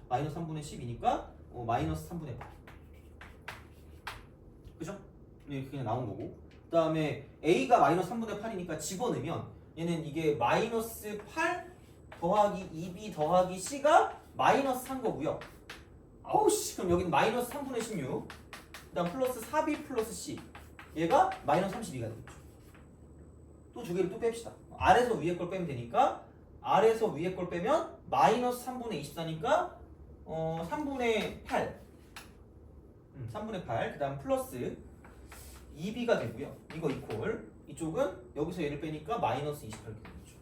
마이너스 3분의 10이니까 마이너스 3분의 8. 그죠? 이렇게 그냥 나온 거고. 그 다음에 a가 마이너스 3분의 8이니까 집어넣으면 얘는 이게 마이너스 8 더하기 2b 더하기 c가 마이너스 3 거고요. 아우씨, 그럼 여기는 마이너스 3분의 16. 그 다음 플러스 4b 플러스 c. 얘가 마이너스 32가 되겠죠. 또 두 개를 또 뺍시다. 아래에서 위에 걸 빼면 되니까 아래에서 위에 걸 빼면 마이너스 3분의 24니까 3분의 8. 3분의 8. 그 다음 플러스 2b가 되고요. 이거 이퀄. 이쪽은 여기서 얘를 빼니까 마이너스 28이 되겠죠.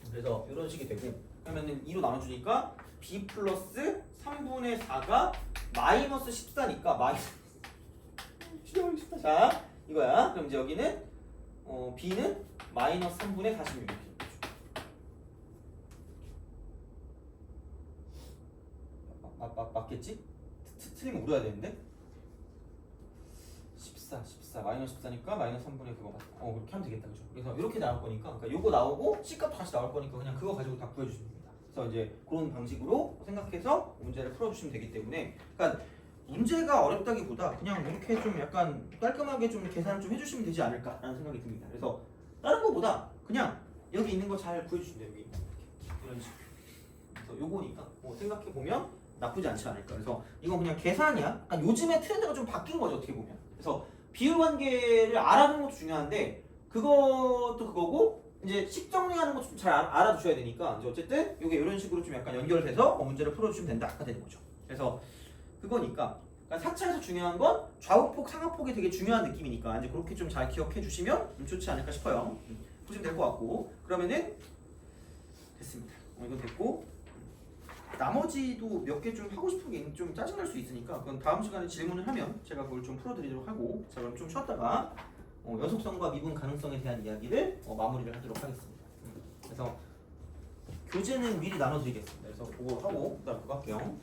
그래서 이런 식이 되고 그러면은 2로 나눠주니까 b 플러스 3분의 4가 마이너스 14니까 마이너스 자 이거야. 그럼 이제 여기는 b는 마이너스 3분의 46 이렇게 맞겠지? 틀리면 울어야 되는데 14 마이너스 14니까 마이너스 3분의 그거 맞다. 그렇게 하면 되겠다, 그죠? 그래서 이렇게 나올 거니까, 그러니까 요거 나오고 C값 다시 나올 거니까 그냥 그거 가지고 다 구해주시면 됩니다. 그래서 이제 그런 방식으로 생각해서 문제를 풀어주시면 되기 때문에, 그러니까 문제가 어렵다기보다 그냥 이렇게 좀 약간 깔끔하게 좀 계산을 좀 해주시면 되지 않을까라는 생각이 듭니다. 그래서 다른 거보다 그냥 여기 있는 거 잘 구해주시면 돼요. 여기 이렇게 이런 식으로. 그래서 요거니까 뭐 생각해 보면 나쁘지 않지 않을까. 그래서 이건 그냥 계산이야. 약간 요즘에 트렌드가 좀 바뀐 거죠, 어떻게 보면. 그래서 비율 관계를 알아두는 것도 중요한데 그것도 그거고 이제 식 정리하는 것도 좀 잘 알아두셔야 되니까 이제 어쨌든 이게 이런 식으로 좀 약간 연결돼서 문제를 풀어주시면 된다가 되는 거죠. 그래서 그거니까 그러니까 4차에서 중요한 건 좌우폭, 상하폭이 되게 중요한 느낌이니까 이제 그렇게 좀 잘 기억해 주시면 좋지 않을까 싶어요. 보시면 될 것 같고 그러면은 됐습니다. 이거 됐고 나머지도 몇 개 좀 하고 싶은 게 좀 짜증날 수 있으니까 그건 다음 시간에 질문을 하면 제가 그걸 좀 풀어드리도록 하고 자 그럼 좀 쉬었다가 연속성과 미분 가능성에 대한 이야기를 마무리를 하도록 하겠습니다. 그래서 교재는 미리 나눠드리겠습니다. 그래서 그거 하고 그다음 그거 할게요.